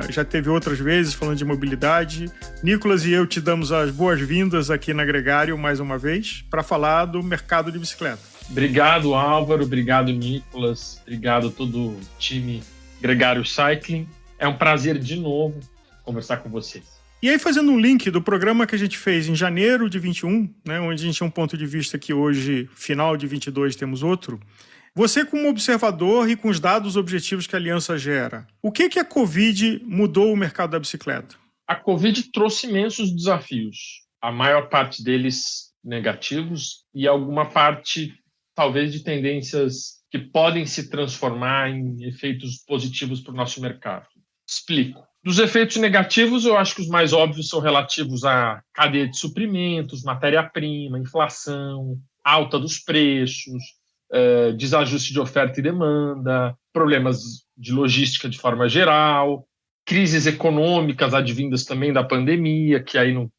já teve outras vezes falando de mobilidade. Nicolas e eu te damos as boas-vindas aqui na Gregário mais uma vez para falar do mercado de bicicleta. Obrigado, Álvaro. Obrigado, Nicolas. Obrigado a todo o time Gregário Cycling. É um prazer de novo conversar com vocês. E aí, fazendo um link do programa que a gente fez em janeiro de 21, né, onde a gente tinha um ponto de vista que hoje, final de 22, temos outro. Você, como observador e com os dados objetivos que a Aliança gera, o que a Covid mudou o mercado da bicicleta? A Covid trouxe imensos desafios. A maior parte deles negativos e alguma parte, talvez, de tendências que podem se transformar em efeitos positivos para o nosso mercado. Explico. Dos efeitos negativos, eu acho que os mais óbvios são relativos à cadeia de suprimentos, matéria-prima, inflação, alta dos preços, desajuste de oferta e demanda, problemas de logística de forma geral, crises econômicas advindas também da pandemia, que aí não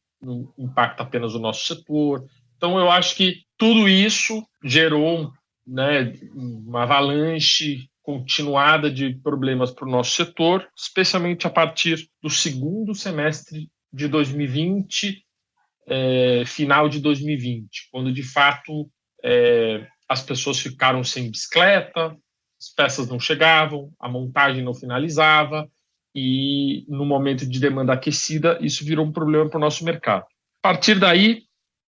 impacta apenas o nosso setor. Então, eu acho que tudo isso gerou, né, uma avalanche continuada de problemas para o nosso setor, especialmente a partir do segundo semestre de 2020, final de 2020, quando, de fato, as pessoas ficaram sem bicicleta, as peças não chegavam, a montagem não finalizava, e, no momento de demanda aquecida, isso virou um problema para o nosso mercado. A partir daí,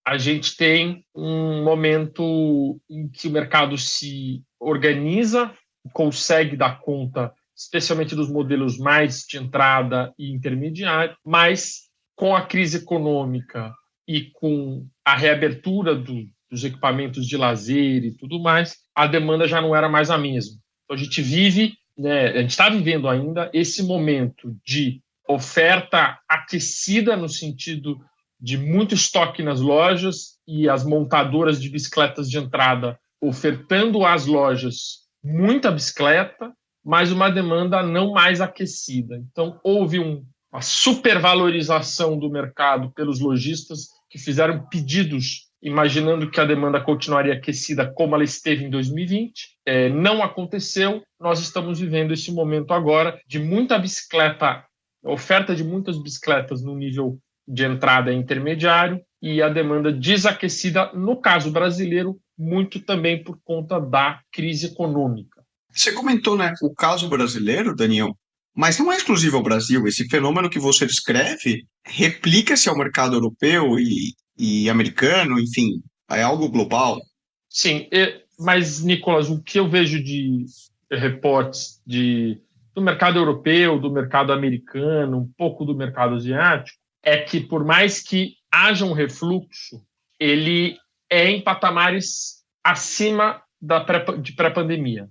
a gente tem um momento em que o mercado se organiza, consegue dar conta, especialmente dos modelos mais de entrada e intermediário, mas com a crise econômica e com a reabertura dos equipamentos de lazer e tudo mais, a demanda já não era mais a mesma. Então a gente vive, né, a gente está vivendo ainda esse momento de oferta aquecida no sentido de muito estoque nas lojas e as montadoras de bicicletas de entrada ofertando às lojas muita bicicleta, mas uma demanda não mais aquecida. Então, houve uma supervalorização do mercado pelos lojistas que fizeram pedidos imaginando que a demanda continuaria aquecida como ela esteve em 2020. Não aconteceu. Nós estamos vivendo esse momento agora de muita bicicleta, oferta de muitas bicicletas no nível de entrada intermediário e a demanda desaquecida, no caso brasileiro, muito também por conta da crise econômica. Você comentou, né, o caso brasileiro, Daniel, mas não é exclusivo ao Brasil. Esse fenômeno que você descreve replica-se ao mercado europeu e americano, enfim, é algo global. Sim, mas, Nicolas, o que eu vejo de reportes do mercado europeu, do mercado americano, um pouco do mercado asiático, é que por mais que haja um refluxo, ele é em patamares acima de pré-pandemia.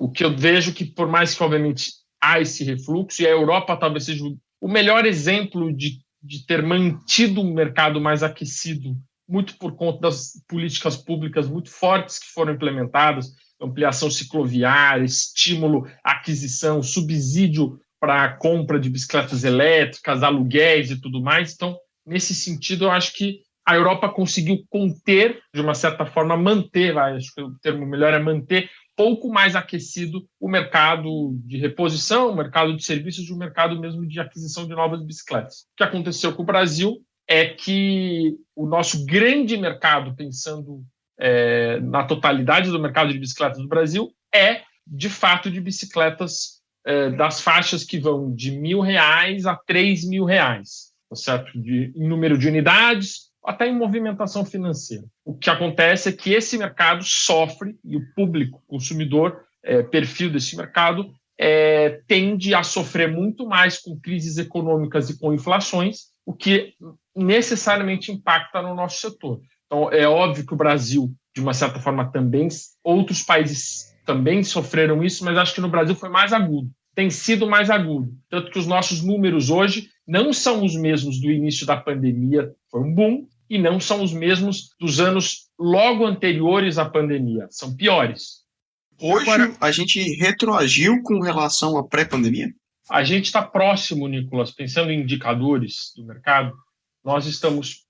O que eu vejo que, por mais que, obviamente, há esse refluxo, e a Europa talvez seja o melhor exemplo de ter mantido um mercado mais aquecido, muito por conta das políticas públicas muito fortes que foram implementadas, ampliação cicloviária, estímulo à aquisição, subsídio para a compra de bicicletas elétricas, aluguéis e tudo mais. Então, nesse sentido, eu acho que a Europa conseguiu conter, de uma certa forma, manter, acho que o termo melhor é manter, pouco mais aquecido o mercado de reposição, o mercado de serviços e o mercado mesmo de aquisição de novas bicicletas. O que aconteceu com o Brasil é que o nosso grande mercado, pensando na totalidade do mercado de bicicletas do Brasil, é, de fato, de bicicletas das faixas que vão de R$1.000 a R$3.000, tá certo? Em número de unidades, até em movimentação financeira. O que acontece é que esse mercado sofre, e o público, consumidor, perfil desse mercado, tende a sofrer muito mais com crises econômicas e com inflações, o que necessariamente impacta no nosso setor. Então, é óbvio que o Brasil, de uma certa forma, também, outros países também sofreram isso, mas acho que no Brasil foi mais agudo, tem sido mais agudo. Tanto que os nossos números hoje não são os mesmos do início da pandemia, foi um boom, e não são os mesmos dos anos logo anteriores à pandemia, são piores. Hoje, a gente retroagiu com relação à pré-pandemia? A gente está próximo, Nicolas, pensando em indicadores do mercado, nós estamos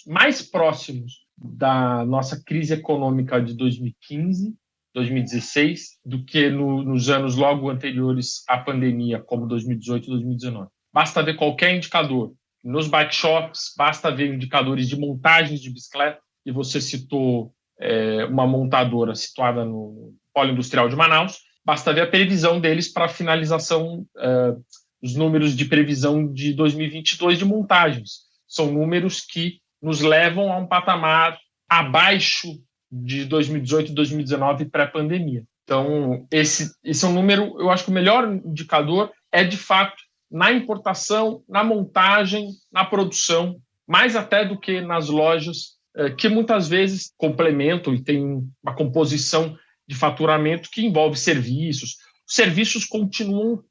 mais próximos da nossa crise econômica de 2015, 2016, do que nos anos logo anteriores à pandemia, como 2018 e 2019. Basta ver qualquer indicador. Nos bike shops, basta ver indicadores de montagens de bicicleta, e você citou uma montadora situada no Polo Industrial de Manaus, basta ver a previsão deles para a finalização, os números de previsão de 2022 de montagens. São números que nos levam a um patamar abaixo de 2018 e 2019 pré-pandemia. Então, esse é um número, eu acho que o melhor indicador é, de fato, na importação, na montagem, na produção, mais até do que nas lojas, que muitas vezes complementam e tem uma composição de faturamento que envolve serviços. Os serviços continuam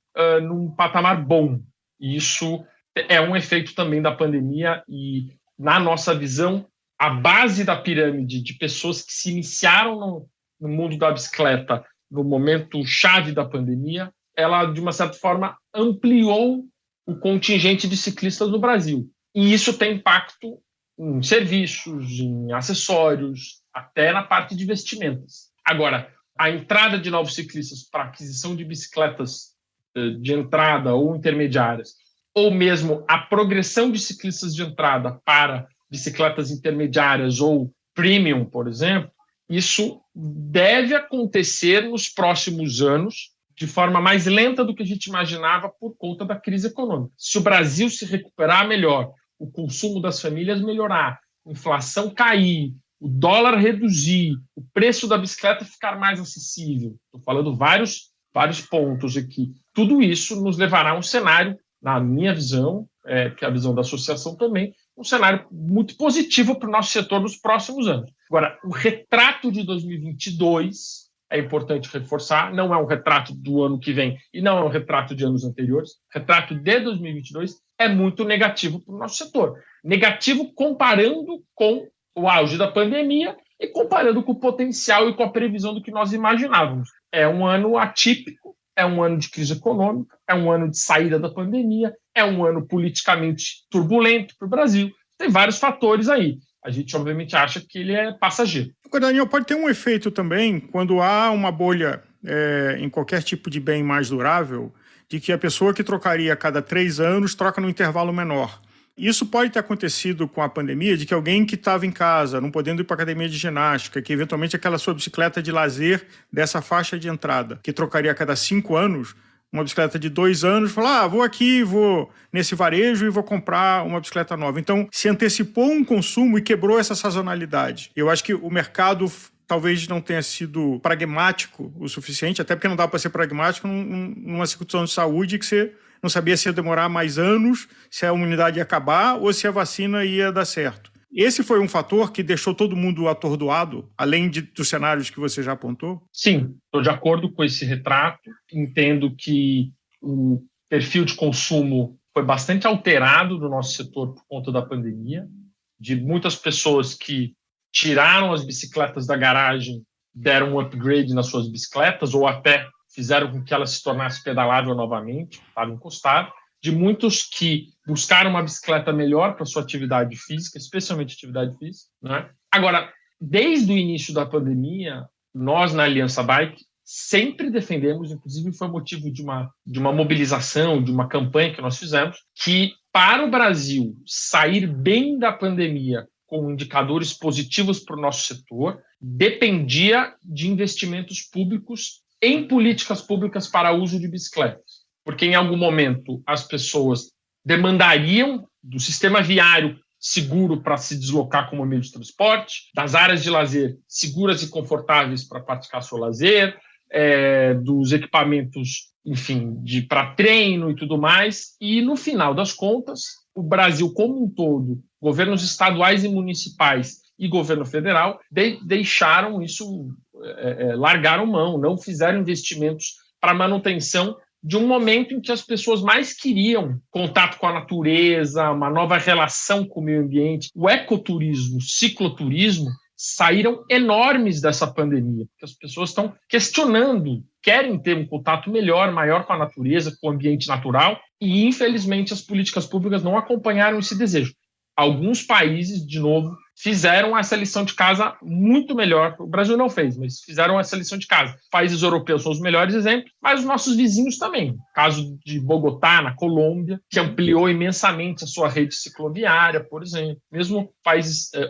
num patamar bom, e isso é um efeito também da pandemia, e, na nossa visão, a base da pirâmide de pessoas que se iniciaram no mundo da bicicleta no momento chave da pandemia, ela, de uma certa forma, ampliou o contingente de ciclistas no Brasil. E isso tem impacto em serviços, em acessórios, até na parte de vestimentas. Agora, a entrada de novos ciclistas para aquisição de bicicletas de entrada ou intermediárias, ou mesmo a progressão de ciclistas de entrada para bicicletas intermediárias ou premium, por exemplo, isso deve acontecer nos próximos anos de forma mais lenta do que a gente imaginava por conta da crise econômica. Se o Brasil se recuperar melhor, o consumo das famílias melhorar, a inflação cair, o dólar reduzir, o preço da bicicleta ficar mais acessível, estou falando vários pontos aqui, tudo isso nos levará a um cenário, na minha visão, que é a visão da associação também, um cenário muito positivo para o nosso setor nos próximos anos. Agora, o retrato de 2022, é importante reforçar, não é um retrato do ano que vem e não é um retrato de anos anteriores. O retrato de 2022 é muito negativo para o nosso setor. Negativo comparando com o auge da pandemia e comparando com o potencial e com a previsão do que nós imaginávamos. É um ano atípico, é um ano de crise econômica, é um ano de saída da pandemia, é um ano politicamente turbulento para o Brasil. Tem vários fatores aí. A gente, obviamente, acha que ele é passageiro. Agora, Daniel, pode ter um efeito também quando há uma bolha em qualquer tipo de bem mais durável, de que a pessoa que trocaria a cada 3 anos troca num intervalo menor. Isso pode ter acontecido com a pandemia, de que alguém que estava em casa, não podendo ir para a academia de ginástica, que eventualmente aquela sua bicicleta de lazer dessa faixa de entrada, que trocaria a cada 5 anos, uma bicicleta de 2 anos, falar, vou nesse varejo e vou comprar uma bicicleta nova. Então, se antecipou um consumo e quebrou essa sazonalidade. Eu acho que o mercado talvez não tenha sido pragmático o suficiente, até porque não dá para ser pragmático numa situação de saúde que você não sabia se ia demorar mais anos, se a imunidade ia acabar ou se a vacina ia dar certo. Esse foi um fator que deixou todo mundo atordoado, além dos cenários que você já apontou? Sim, estou de acordo com esse retrato. Entendo que o perfil de consumo foi bastante alterado no nosso setor por conta da pandemia, de muitas pessoas que tiraram as bicicletas da garagem, deram um upgrade nas suas bicicletas ou até fizeram com que ela se tornasse pedalável novamente, estava encostado, de muitos que buscaram uma bicicleta melhor para sua atividade física, especialmente atividade física, né? Agora, desde o início da pandemia, nós na Aliança Bike sempre defendemos, inclusive foi motivo de uma mobilização, de uma campanha que nós fizemos, que para o Brasil sair bem da pandemia com indicadores positivos para o nosso setor, dependia de investimentos públicos em políticas públicas para uso de bicicletas. Porque em algum momento as pessoas demandariam do sistema viário seguro para se deslocar como meio de transporte, das áreas de lazer seguras e confortáveis para praticar seu lazer, dos equipamentos, enfim, para treino e tudo mais. E, no final das contas, o Brasil como um todo, governos estaduais e municipais e governo federal, deixaram isso, largaram mão, não fizeram investimentos para manutenção de um momento em que as pessoas mais queriam contato com a natureza, uma nova relação com o meio ambiente. O ecoturismo, o cicloturismo, saíram enormes dessa pandemia, porque as pessoas estão questionando, querem ter um contato melhor, maior com a natureza, com o ambiente natural, e infelizmente as políticas públicas não acompanharam esse desejo. Alguns países, de novo, fizeram essa lição de casa muito melhor. O Brasil não fez, mas fizeram essa lição de casa. Países europeus são os melhores exemplos, mas os nossos vizinhos também. O caso de Bogotá, na Colômbia, que ampliou imensamente a sua rede cicloviária, por exemplo. Mesmo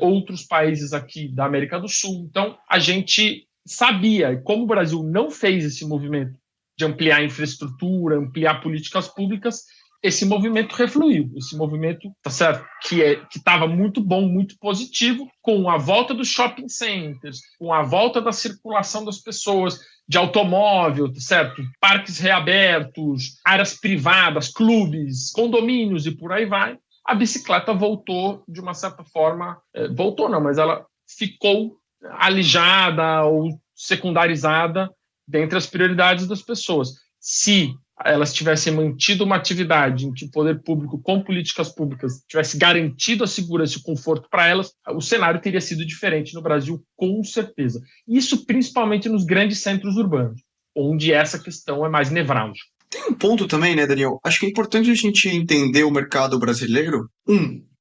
outros países aqui da América do Sul. Então, a gente sabia, e como o Brasil não fez esse movimento de ampliar a infraestrutura, ampliar políticas públicas, esse movimento refluiu, esse movimento, tá certo, que estava muito bom, muito positivo, com a volta dos shopping centers, com a volta da circulação das pessoas, de automóvel, tá certo, parques reabertos, áreas privadas, clubes, condomínios e por aí vai. A bicicleta voltou de uma certa forma, voltou não, mas ela ficou alijada ou secundarizada dentre as prioridades das pessoas. Se elas tivessem mantido uma atividade em que o poder público, com políticas públicas, tivesse garantido a segurança e o conforto para elas, o cenário teria sido diferente no Brasil, com certeza. Isso principalmente nos grandes centros urbanos, onde essa questão é mais nevrálgica. Tem um ponto também, né, Daniel? Acho que é importante a gente entender o mercado brasileiro.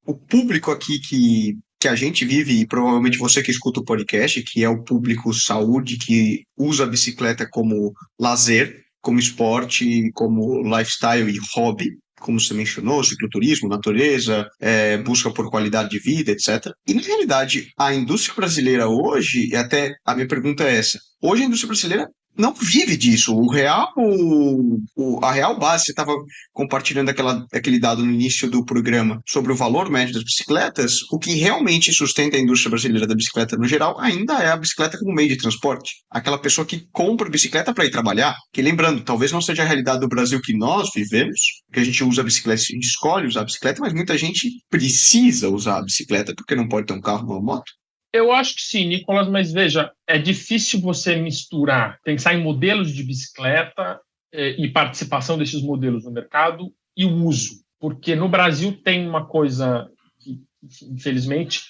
O público aqui que a gente vive, e provavelmente você que escuta o podcast, que é o público saúde, que usa a bicicleta como lazer, como esporte, como lifestyle e hobby, como você mencionou, cicloturismo, natureza, busca por qualidade de vida, etc. E, na realidade, a indústria brasileira hoje, e até a minha pergunta é essa, hoje a indústria brasileira não vive disso. A real base, você estava compartilhando aquele dado no início do programa sobre o valor médio das bicicletas, o que realmente sustenta a indústria brasileira da bicicleta no geral ainda é a bicicleta como meio de transporte. Aquela pessoa que compra bicicleta para ir trabalhar, que lembrando, talvez não seja a realidade do Brasil que nós vivemos, que a gente usa a bicicleta, a gente escolhe usar a bicicleta, mas muita gente precisa usar a bicicleta porque não pode ter um carro ou uma moto. Eu acho que sim, Nicolas, mas veja, é difícil você pensar em modelos de bicicleta e participação desses modelos no mercado e o uso, porque no Brasil tem uma coisa que, infelizmente,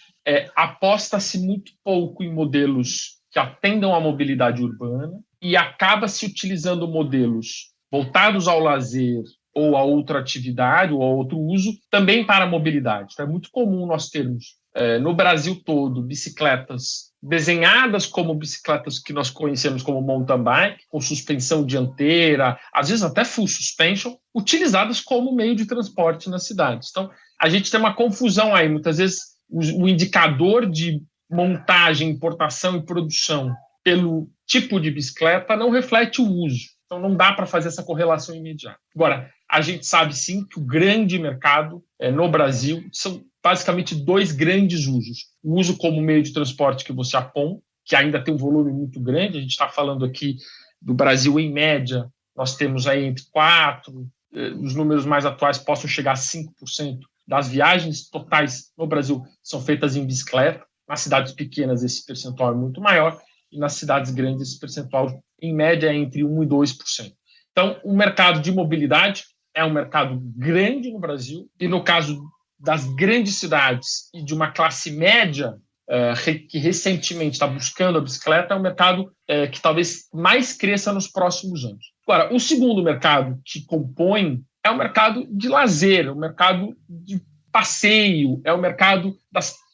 aposta-se muito pouco em modelos que atendam à mobilidade urbana e acaba-se utilizando modelos voltados ao lazer ou a outra atividade ou a outro uso também para a mobilidade. Então, é muito comum nós termos no Brasil todo, bicicletas desenhadas como bicicletas que nós conhecemos como mountain bike, com suspensão dianteira, às vezes até full suspension, utilizadas como meio de transporte nas cidades. Então, a gente tem uma confusão aí. Muitas vezes, o indicador de montagem, importação e produção pelo tipo de bicicleta não reflete o uso. Então, não dá para fazer essa correlação imediata. Agora, a gente sabe, sim, que o grande mercado no Brasil são basicamente dois grandes usos. O uso como meio de transporte que você que ainda tem um volume muito grande. A gente está falando aqui do Brasil, em média, nós temos aí entre 4%, os números mais atuais possam chegar a 5% das viagens totais no Brasil são feitas em bicicleta. Nas cidades pequenas, esse percentual é muito maior, e nas cidades grandes, esse percentual, em média, é entre 1% e 2%. Então, o mercado de mobilidade é um mercado grande no Brasil, e no caso das grandes cidades e de uma classe média que recentemente está buscando a bicicleta, é um mercado que talvez mais cresça nos próximos anos. Agora, o segundo mercado que compõe é o mercado de lazer, é o mercado de passeio, é o mercado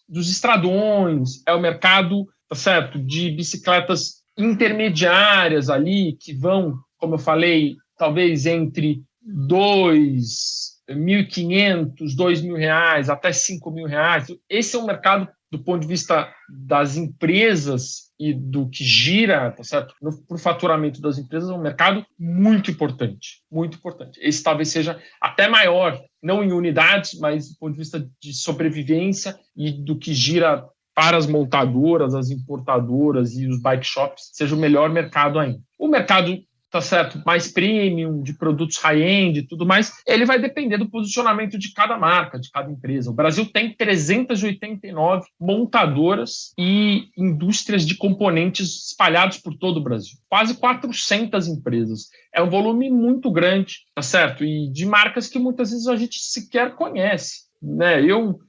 dos estradões, é o mercado, tá certo, de bicicletas intermediárias ali, que vão, como eu falei, talvez entre R$2.500, R$2.000 até R$5.000. Esse é um mercado, do ponto de vista das empresas e do que gira, tá certo, para o faturamento das empresas, é um mercado muito importante, muito importante. Esse talvez seja até maior, não em unidades, mas do ponto de vista de sobrevivência e do que gira para as montadoras, as importadoras e os bike shops, seja o melhor mercado ainda. O mercado, tá certo, mais premium, de produtos high-end e tudo mais, ele vai depender do posicionamento de cada marca, de cada empresa. O Brasil tem 389 montadoras e indústrias de componentes espalhados por todo o Brasil. Quase 400 empresas. É um volume muito grande, tá certo? E de marcas que muitas vezes a gente sequer conhece, né? Eu,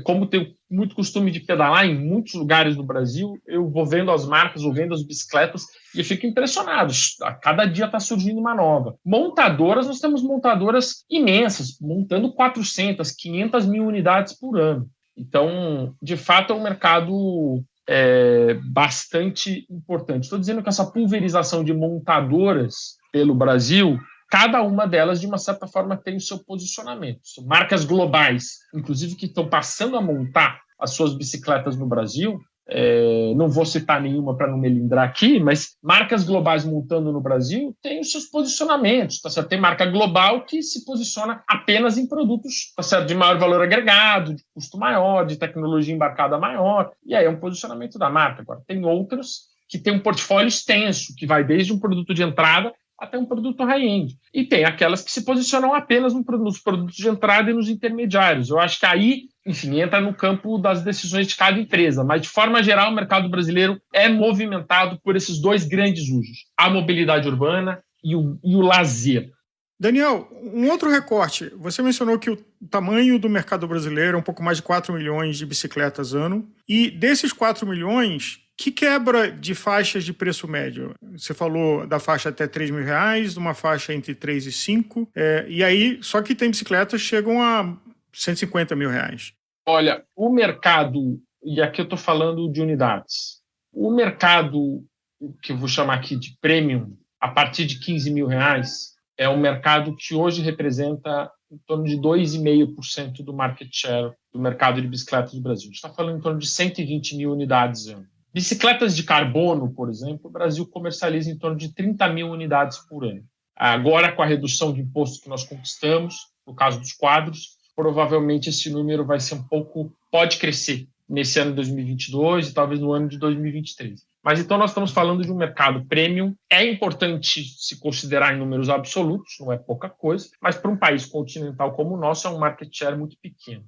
como tenho muito costume de pedalar em muitos lugares do Brasil, eu vou vendo as marcas, vou vendo as bicicletas e eu fico impressionado. A cada dia está surgindo uma nova. Montadoras, nós temos montadoras imensas, montando 400, 500 mil unidades por ano. Então, de fato, é um mercado bastante importante. Estou dizendo que essa pulverização de montadoras pelo Brasil, cada uma delas, de uma certa forma, tem o seu posicionamento. São marcas globais, inclusive, que estão passando a montar as suas bicicletas no Brasil. Não vou citar nenhuma para não melindrar aqui, mas marcas globais montando no Brasil têm os seus posicionamentos. Tá certo? Tem marca global que se posiciona apenas em produtos, tá certo? De maior valor agregado, de custo maior, de tecnologia embarcada maior. E aí é um posicionamento da marca. Agora, tem outras que têm um portfólio extenso, que vai desde um produto de entrada até um produto high-end. E tem aquelas que se posicionam apenas nos produtos de entrada e nos intermediários. Eu acho que aí, enfim, entra no campo das decisões de cada empresa. Mas, de forma geral, o mercado brasileiro é movimentado por esses dois grandes usos: a mobilidade urbana e o lazer. Daniel, um outro recorte. Você mencionou que o tamanho do mercado brasileiro é um pouco mais de 4 milhões de bicicletas ano. E desses 4 milhões... que quebra de faixas de preço médio? Você falou da faixa até R$3.000, de uma faixa entre 3 e 5. E aí, só que tem bicicletas que chegam a R$150 mil. Olha, o mercado, e aqui eu estou falando de unidades, o mercado que eu vou chamar aqui de premium, a partir de R$15 mil, é um mercado que hoje representa em torno de 2,5% do market share do mercado de bicicletas do Brasil. A gente está falando em torno de 120 mil unidades ano. Bicicletas de carbono, por exemplo, o Brasil comercializa em torno de 30 mil unidades por ano. Agora, com a redução de imposto que nós conquistamos, no caso dos quadros, provavelmente esse número vai ser pode crescer nesse ano de 2022 e talvez no ano de 2023. Mas então nós estamos falando de um mercado premium. É importante se considerar em números absolutos, não é pouca coisa, mas para um país continental como o nosso é um market share muito pequeno.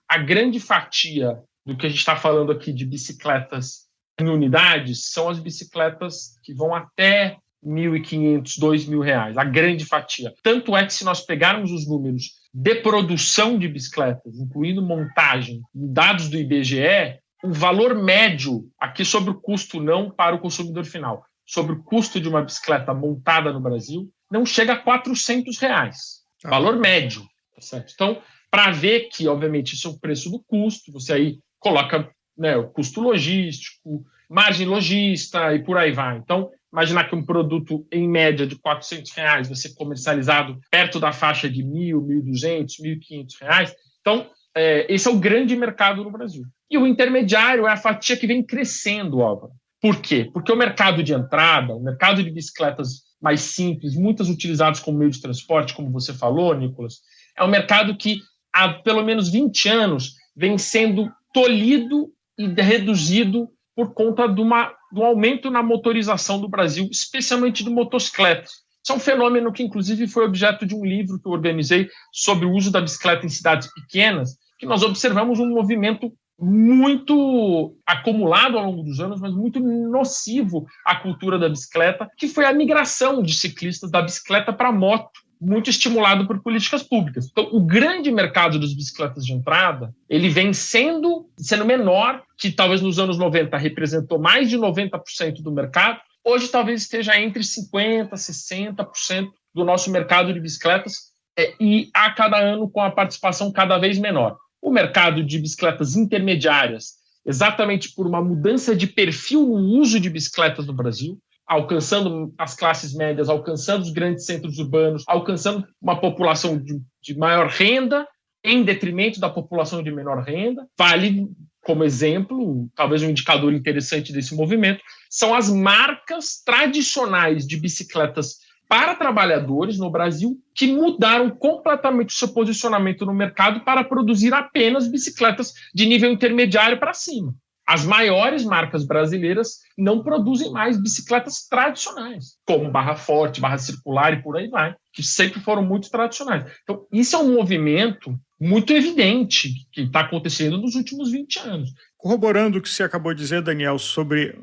A grande fatia do que a gente está falando aqui de bicicletas em unidades são as bicicletas que vão até R$1.500, R$2.000, a grande fatia. Tanto é que, se nós pegarmos os números de produção de bicicletas, incluindo montagem, dados do IBGE, o valor médio, aqui sobre o custo não para o consumidor final, sobre o custo de uma bicicleta montada no Brasil, não chega a R$400. Valor médio. Tá certo? Então, para ver que, obviamente, isso é o preço do custo, você aí coloca, né, o custo logístico, margem logista e por aí vai. Então, imaginar que um produto, em média, de R$400 vai ser comercializado perto da faixa de R$1.000, R$1.200, R$1.500. Então, esse é o grande mercado no Brasil. E o intermediário é a fatia que vem crescendo, Álvaro. Por quê? Porque o mercado de entrada, o mercado de bicicletas mais simples, muitas utilizadas como meio de transporte, como você falou, Nicolas, é um mercado que há pelo menos 20 anos vem sendo tolhido e reduzido por conta do aumento na motorização do Brasil, especialmente de motocicletas. Isso é um fenômeno que, inclusive, foi objeto de um livro que eu organizei sobre o uso da bicicleta em cidades pequenas, que nós observamos um movimento muito acumulado ao longo dos anos, mas muito nocivo à cultura da bicicleta, que foi a migração de ciclistas da bicicleta para a moto, muito estimulado por políticas públicas. Então, o grande mercado das bicicletas de entrada, ele vem sendo menor, que talvez nos anos 90 representou mais de 90% do mercado, hoje talvez esteja entre 50% e 60% do nosso mercado de bicicletas, e a cada ano com a participação cada vez menor. O mercado de bicicletas intermediárias, exatamente por uma mudança de perfil no uso de bicicletas no Brasil, alcançando as classes médias, alcançando os grandes centros urbanos, alcançando uma população de maior renda, em detrimento da população de menor renda. Vale como exemplo, talvez um indicador interessante desse movimento, são as marcas tradicionais de bicicletas para trabalhadores no Brasil que mudaram completamente o seu posicionamento no mercado para produzir apenas bicicletas de nível intermediário para cima. As maiores marcas brasileiras não produzem mais bicicletas tradicionais, como Barra Forte, Barra Circular e por aí vai, que sempre foram muito tradicionais. Então, isso é um movimento muito evidente que está acontecendo nos últimos 20 anos. Corroborando o que você acabou de dizer, Daniel, sobre...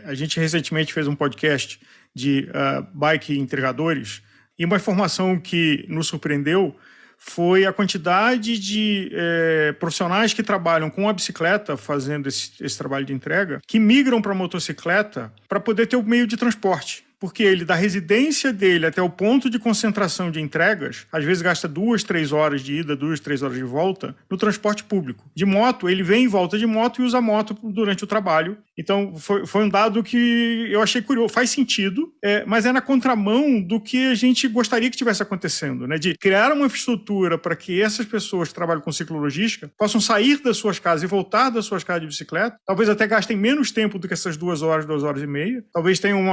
a gente recentemente fez um podcast de bike entregadores, e uma informação que nos surpreendeu foi a quantidade de profissionais que trabalham com a bicicleta, fazendo esse trabalho de entrega, que migram para a motocicleta para poder ter o meio de transporte. Porque ele, da residência dele até o ponto de concentração de entregas, às vezes gasta 2, 3 horas de ida, 2, 3 horas de volta no transporte público. De moto, ele vem e volta de moto e usa a moto durante o trabalho. Então, foi um dado que eu achei curioso. Faz sentido, mas é na contramão do que a gente gostaria que estivesse acontecendo, né? De criar uma infraestrutura para que essas pessoas que trabalham com ciclologística possam sair das suas casas e voltar das suas casas de bicicleta. Talvez até gastem menos tempo do que essas 2 horas, 2 horas e meia. Talvez tenham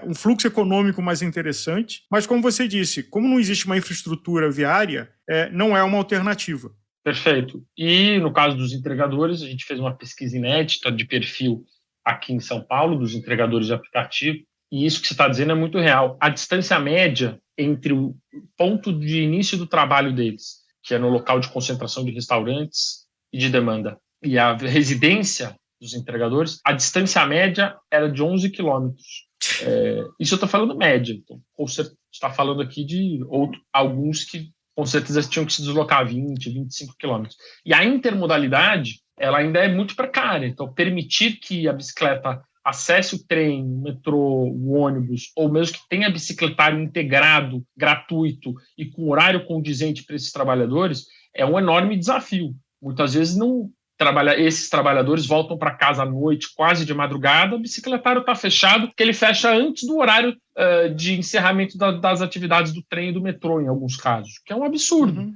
um fluxo econômico mais interessante. Mas, como você disse, como não existe uma infraestrutura viária, não é uma alternativa. Perfeito. E no caso dos entregadores, a gente fez uma pesquisa inédita de perfil aqui em São Paulo, dos entregadores de aplicativo, e isso que você está dizendo é muito real. A distância média entre o ponto de início do trabalho deles, que é no local de concentração de restaurantes e de demanda, e a residência dos entregadores, a distância média era de 11 quilômetros. Isso eu estou falando média, então, ou você está falando aqui de alguns que com certeza tinham que se deslocar 20, 25 quilômetros. E a intermodalidade, ela ainda é muito precária, então permitir que a bicicleta acesse o trem, o metrô, o ônibus, ou mesmo que tenha bicicletário integrado, gratuito e com horário condizente para esses trabalhadores, é um enorme desafio. Muitas vezes esses trabalhadores voltam para casa à noite, quase de madrugada, o bicicletário está fechado, porque ele fecha antes do horário de encerramento das atividades do trem e do metrô, em alguns casos, que é um absurdo. Uhum.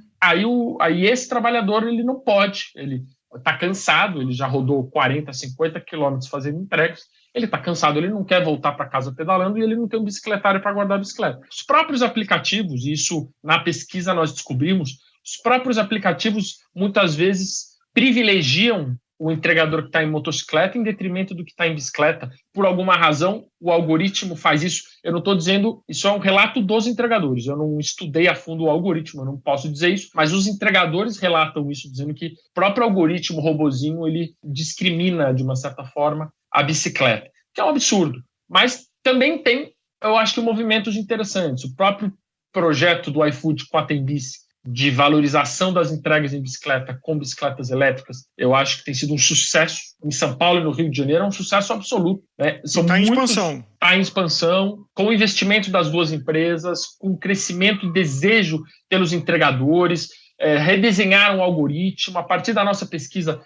Aí esse trabalhador ele não pode, ele está cansado, ele já rodou 40, 50 quilômetros fazendo entregas, ele está cansado, ele não quer voltar para casa pedalando e ele não tem um bicicletário para guardar a bicicleta. Os próprios aplicativos, isso na pesquisa nós descobrimos, os próprios aplicativos muitas vezes privilegiam o entregador que está em motocicleta em detrimento do que está em bicicleta. Por alguma razão, o algoritmo faz isso. Eu não estou dizendo... Isso é um relato dos entregadores. Eu não estudei a fundo o algoritmo, eu não posso dizer isso, mas os entregadores relatam isso, dizendo que o próprio algoritmo robozinho, ele discrimina, de uma certa forma, a bicicleta, que é um absurdo. Mas também tem, eu acho que, movimentos interessantes. O próprio projeto do iFood com a Tembici, de valorização das entregas em bicicleta com bicicletas elétricas, eu acho que tem sido um sucesso. Em São Paulo e no Rio de Janeiro é um sucesso absoluto. Né? Está em expansão. Está em expansão, com o investimento das duas empresas, com o crescimento e desejo pelos entregadores, redesenharam o algoritmo. A partir da nossa pesquisa,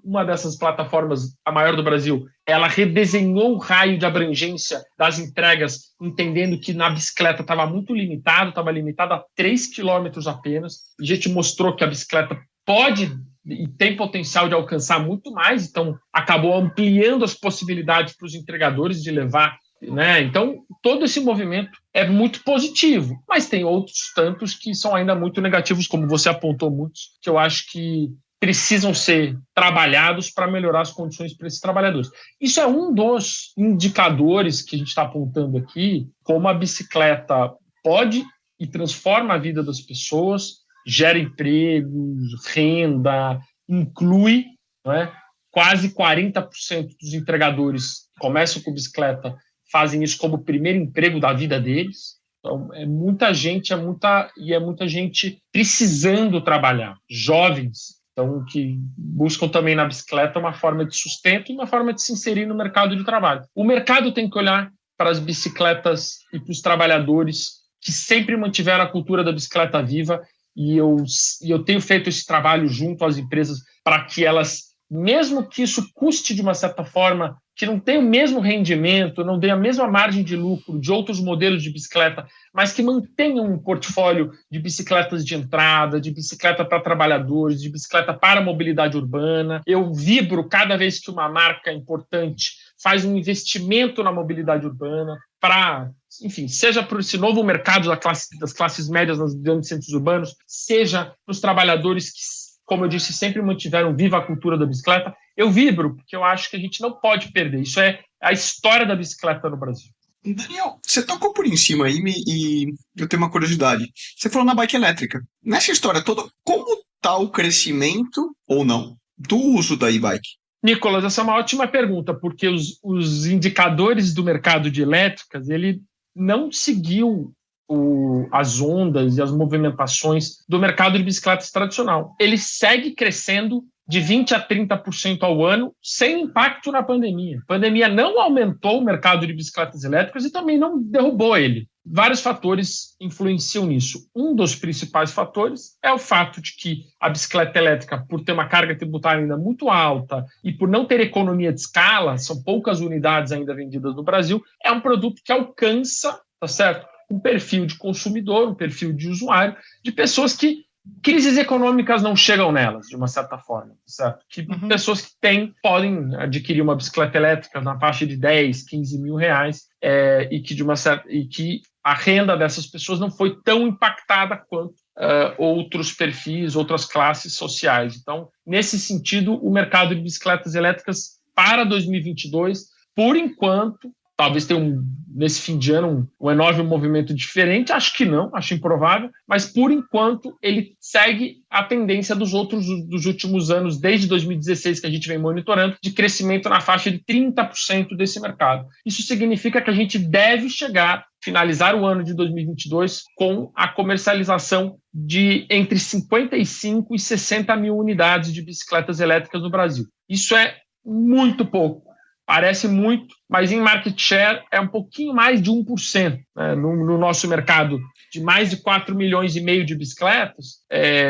uma dessas plataformas, a maior do Brasil, ela redesenhou o raio de abrangência das entregas, entendendo que na bicicleta estava muito limitado, estava limitado a 3 quilômetros apenas. A gente mostrou que a bicicleta pode e tem potencial de alcançar muito mais, então acabou ampliando as possibilidades para os entregadores de levar, né? Então, todo esse movimento é muito positivo, mas tem outros tantos que são ainda muito negativos, como você apontou muitos, que eu acho que precisam ser trabalhados para melhorar as condições para esses trabalhadores. Isso é um dos indicadores que a gente está apontando aqui, como a bicicleta pode e transforma a vida das pessoas, gera empregos, renda, inclui, não é? Quase 40% dos entregadores que começam com bicicleta fazem isso como o primeiro emprego da vida deles. Então, é muita gente precisando trabalhar, jovens, então, que buscam também na bicicleta uma forma de sustento e uma forma de se inserir no mercado de trabalho. O mercado tem que olhar para as bicicletas e para os trabalhadores que sempre mantiveram a cultura da bicicleta viva, e eu tenho feito esse trabalho junto às empresas para que elas, mesmo que isso custe de uma certa forma, que não tenha o mesmo rendimento, não dê a mesma margem de lucro de outros modelos de bicicleta, mas que mantenham um portfólio de bicicletas de entrada, de bicicleta para trabalhadores, de bicicleta para mobilidade urbana. Eu vibro cada vez que uma marca importante faz um investimento na mobilidade urbana para, enfim, seja por esse novo mercado das classes médias nos grandes centros urbanos, seja para os trabalhadores que, como eu disse, sempre mantiveram viva a cultura da bicicleta. Eu vibro, porque eu acho que a gente não pode perder. Isso é a história da bicicleta no Brasil. Daniel, você tocou por em cima aí e eu tenho uma curiosidade. Você falou na bike elétrica. Nessa história toda, como está o crescimento, ou não, do uso da e-bike? Nicolas, essa é uma ótima pergunta, porque os indicadores do mercado de elétricas, ele não seguiu as ondas e as movimentações do mercado de bicicletas tradicional. Ele segue crescendo de 20% a 30% ao ano, sem impacto na pandemia. A pandemia não aumentou o mercado de bicicletas elétricas e também não derrubou ele. Vários fatores influenciam nisso. Um dos principais fatores é o fato de que a bicicleta elétrica, por ter uma carga tributária ainda muito alta e por não ter economia de escala, são poucas unidades ainda vendidas no Brasil, é um produto que alcança, tá certo, um perfil de consumidor, um perfil de usuário, de pessoas que crises econômicas não chegam nelas, de uma certa forma, certo? Que pessoas que podem adquirir uma bicicleta elétrica na faixa de 10, 15 mil reais e que a renda dessas pessoas não foi tão impactada quanto outros perfis, outras classes sociais. Então, nesse sentido, o mercado de bicicletas elétricas para 2022, por enquanto, talvez tenha nesse fim de ano um enorme movimento diferente, acho que não, acho improvável, mas por enquanto ele segue a tendência dos últimos anos, desde 2016 que a gente vem monitorando, de crescimento na faixa de 30% desse mercado. Isso significa que a gente deve finalizar o ano de 2022 com a comercialização de entre 55 e 60 mil unidades de bicicletas elétricas no Brasil. Isso é muito pouco. Parece muito, mas em market share é um pouquinho mais de 1%. Né? No nosso mercado de mais de 4 milhões e meio de bicicletas,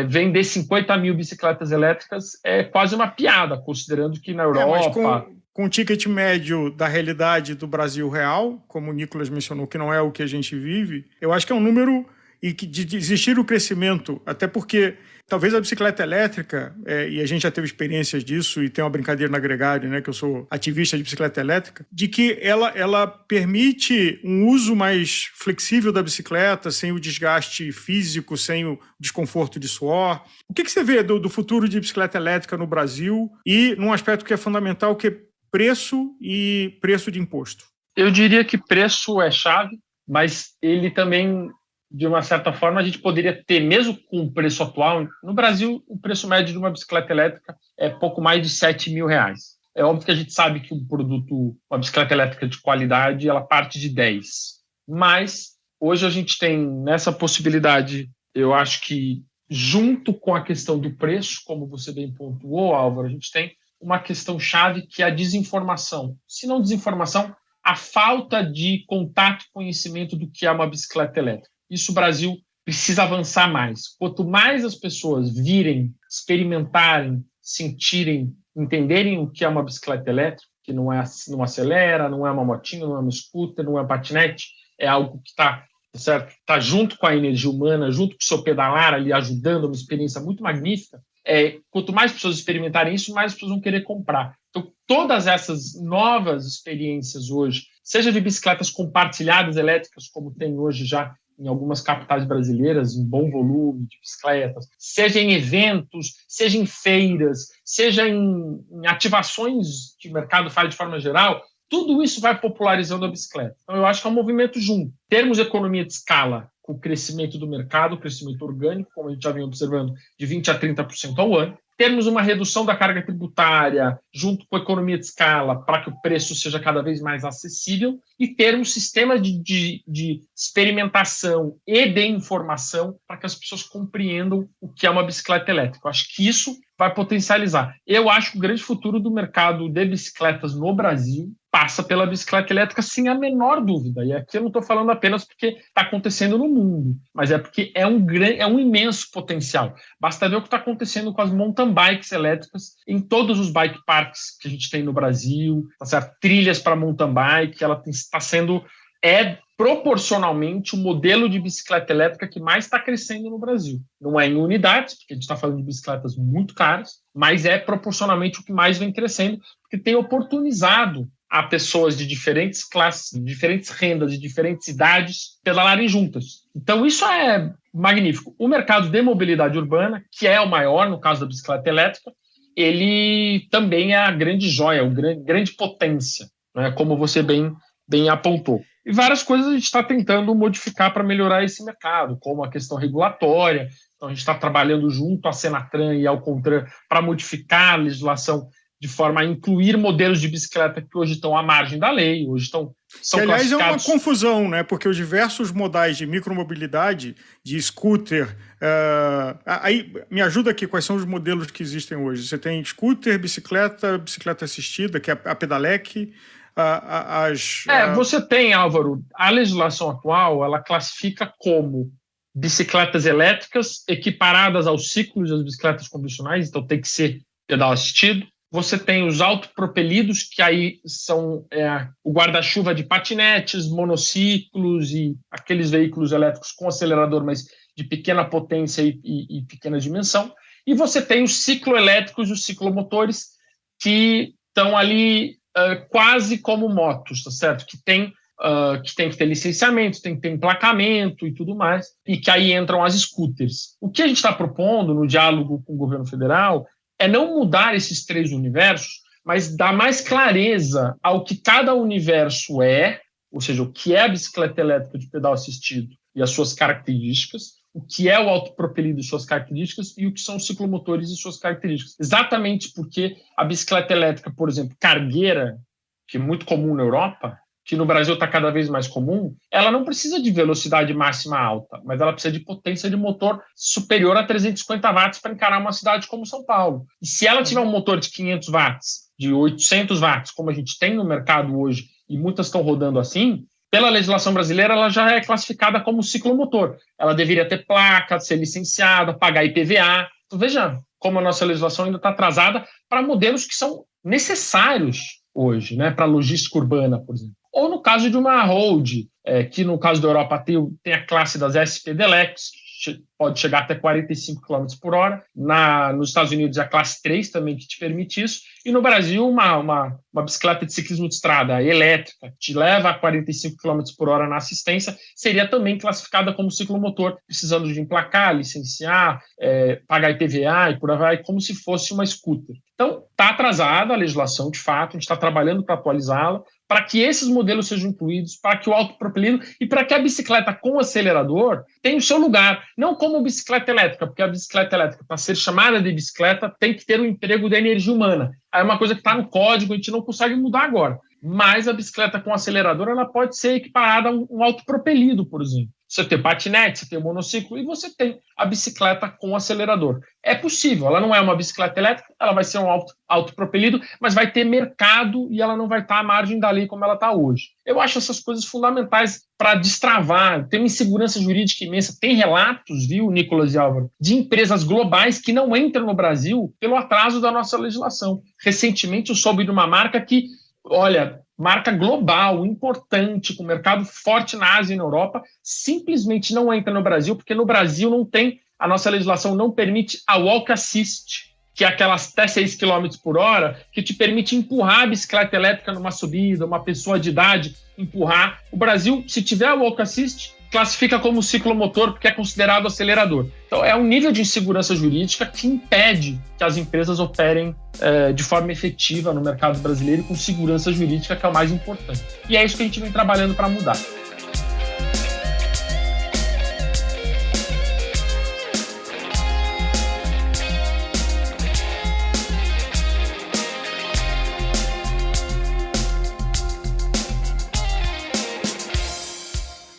vender 50 mil bicicletas elétricas é quase uma piada, considerando que na Europa... Com o ticket médio da realidade do Brasil real, como o Nicolas mencionou, que não é o que a gente vive, eu acho que é um número e que de existir o crescimento, até porque talvez a bicicleta elétrica, e a gente já teve experiências disso, e tem uma brincadeira na Gregário, né, que eu sou ativista de bicicleta elétrica, de que ela permite um uso mais flexível da bicicleta, sem o desgaste físico, sem o desconforto de suor. O que você vê do futuro de bicicleta elétrica no Brasil e num aspecto que é fundamental, que é preço e preço de imposto? Eu diria que preço é chave, mas ele também, de uma certa forma, a gente poderia ter, mesmo com o preço atual, no Brasil, o preço médio de uma bicicleta elétrica é pouco mais de 7 mil reais. É óbvio que a gente sabe que uma bicicleta elétrica de qualidade, ela parte de 10. Mas, hoje a gente tem nessa possibilidade, eu acho que, junto com a questão do preço, como você bem pontuou, Álvaro, a gente tem uma questão chave que é a desinformação. Se não desinformação, a falta de contato e conhecimento do que é uma bicicleta elétrica. Isso o Brasil precisa avançar mais. Quanto mais as pessoas virem, experimentarem, sentirem, entenderem o que é uma bicicleta elétrica, que não acelera, não é uma motinha, não é uma scooter, não é um patinete, é algo que está junto com a energia humana, junto com o seu pedalar ali, ajudando, uma experiência muito magnífica. Quanto mais pessoas experimentarem isso, mais pessoas vão querer comprar. Então, todas essas novas experiências hoje, seja de bicicletas compartilhadas elétricas, como tem hoje já em algumas capitais brasileiras, em bom volume de bicicletas, seja em eventos, seja em feiras, seja em ativações que o mercado faz de forma geral, tudo isso vai popularizando a bicicleta. Então, eu acho que é um movimento junto. Termos economia de escala com o crescimento do mercado, o crescimento orgânico, como a gente já vem observando, de 20% a 30% ao ano. Termos uma redução da carga tributária junto com a economia de escala para que o preço seja cada vez mais acessível e termos sistemas de experimentação e de informação para que as pessoas compreendam o que é uma bicicleta elétrica. Eu acho que isso vai potencializar. Eu acho que o grande futuro do mercado de bicicletas no Brasil passa pela bicicleta elétrica, sem a menor dúvida. E aqui eu não estou falando apenas porque está acontecendo no mundo, mas é porque é um imenso potencial. Basta ver o que está acontecendo com as mountain bikes elétricas em todos os bike parks que a gente tem no Brasil, tá certo? Trilhas para mountain bike, ela está sendo proporcionalmente o modelo de bicicleta elétrica que mais está crescendo no Brasil. Não é em unidades, porque a gente está falando de bicicletas muito caras, mas é proporcionalmente o que mais vem crescendo, porque tem oportunizado a pessoas de diferentes classes, de diferentes rendas, de diferentes idades, pedalarem juntas. Então, isso é magnífico. O mercado de mobilidade urbana, que é o maior no caso da bicicleta elétrica, ele também é a grande joia, a grande potência, né, como você bem apontou. E várias coisas a gente está tentando modificar para melhorar esse mercado, como a questão regulatória. Então, a gente está trabalhando junto à Senatran e ao CONTRAN para modificar a legislação de forma a incluir modelos de bicicleta que hoje estão à margem da lei, hoje são que, aliás, é uma confusão, né? Porque os diversos modais de micromobilidade, de scooter... aí, me ajuda aqui, quais são os modelos que existem hoje? Você tem scooter, bicicleta assistida, que é a Pedalec... Você tem, Álvaro, a legislação atual, ela classifica como bicicletas elétricas equiparadas aos ciclos das bicicletas convencionais, então tem que ser pedal assistido. Você tem os autopropelidos, que aí são o guarda-chuva de patinetes, monociclos e aqueles veículos elétricos com acelerador, mas de pequena potência e pequena dimensão. E você tem os cicloelétricos e os ciclomotores, que estão ali quase como motos, tá certo? Que tem que ter licenciamento, tem que ter emplacamento e tudo mais, e que aí entram as scooters. O que a gente está propondo no diálogo com o governo federal é não mudar esses três universos, mas dar mais clareza ao que cada universo ou seja, o que é a bicicleta elétrica de pedal assistido e as suas características, o que é o autopropelido e suas características e o que são os ciclomotores e suas características. Exatamente porque a bicicleta elétrica, por exemplo, cargueira, que é muito comum na Europa, que no Brasil está cada vez mais comum, ela não precisa de velocidade máxima alta, mas ela precisa de potência de motor superior a 350 watts para encarar uma cidade como São Paulo. E se ela tiver um motor de 500 watts, de 800 watts, como a gente tem no mercado hoje, e muitas estão rodando assim, pela legislação brasileira, ela já é classificada como ciclomotor. Ela deveria ter placa, ser licenciada, pagar IPVA. Então, veja como a nossa legislação ainda está atrasada para modelos que são necessários hoje, né, para a logística urbana, por exemplo. Ou no caso de uma road, que no caso da Europa tem a classe das SP Deluxe, que pode chegar até 45 km por hora. Nos Estados Unidos, a classe 3 também, que te permite isso. E no Brasil, uma bicicleta de ciclismo de estrada elétrica, que te leva a 45 km por hora na assistência, seria também classificada como ciclomotor, precisando de emplacar, licenciar, pagar IPVA e por aí vai, como se fosse uma scooter. Então, está atrasada a legislação, de fato, a gente está trabalhando para atualizá-la, para que esses modelos sejam incluídos, para que o autopropelido e para que a bicicleta com acelerador tenha o seu lugar, não como bicicleta elétrica, porque a bicicleta elétrica, para ser chamada de bicicleta, tem que ter o emprego da energia humana. Aí é uma coisa que está no código, a gente não consegue mudar agora. Mas a bicicleta com acelerador, ela pode ser equiparada a um autopropelido, por exemplo. Você tem patinete, você tem o monociclo e você tem a bicicleta com acelerador. É possível, ela não é uma bicicleta elétrica, ela vai ser um autopropelido, mas vai ter mercado e ela não vai estar à margem da lei como ela está hoje. Eu acho essas coisas fundamentais para destravar. Tem uma insegurança jurídica imensa. Tem relatos, viu, Nicolas e Álvaro, de empresas globais que não entram no Brasil pelo atraso da nossa legislação. Recentemente eu soube de uma marca que, marca global, importante, com mercado forte na Ásia e na Europa, simplesmente não entra no Brasil, porque no Brasil a nossa legislação não permite a walk assist, que é aquelas até 6 km por hora, que te permite empurrar a bicicleta elétrica numa subida, uma pessoa de idade empurrar. O Brasil, se tiver a walk assist, classifica como ciclomotor porque é considerado acelerador. Então, é um nível de insegurança jurídica que impede que as empresas operem de forma efetiva no mercado brasileiro com segurança jurídica, que é o mais importante. E é isso que a gente vem trabalhando para mudar.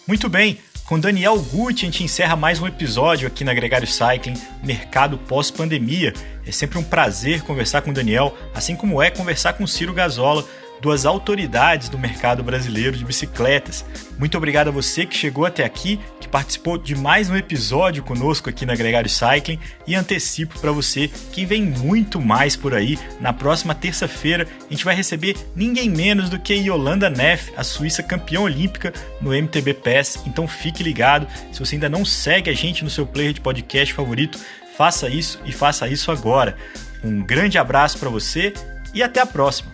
Muito bem, com Daniel Gucci a gente encerra mais um episódio aqui na Gregário Cycling, Mercado Pós-Pandemia. É sempre um prazer conversar com o Daniel, assim como é conversar com o Ciro Gazola, duas autoridades do mercado brasileiro de bicicletas. Muito obrigado a você que chegou até aqui, que participou de mais um episódio conosco aqui na Gregário Cycling, e antecipo para você que vem muito mais por aí. Na próxima terça-feira a gente vai receber ninguém menos do que Yolanda Neff, a suíça campeã olímpica no MTB PASS, então fique ligado. Se você ainda não segue a gente no seu player de podcast favorito, faça isso e faça isso agora. Um grande abraço para você e até a próxima.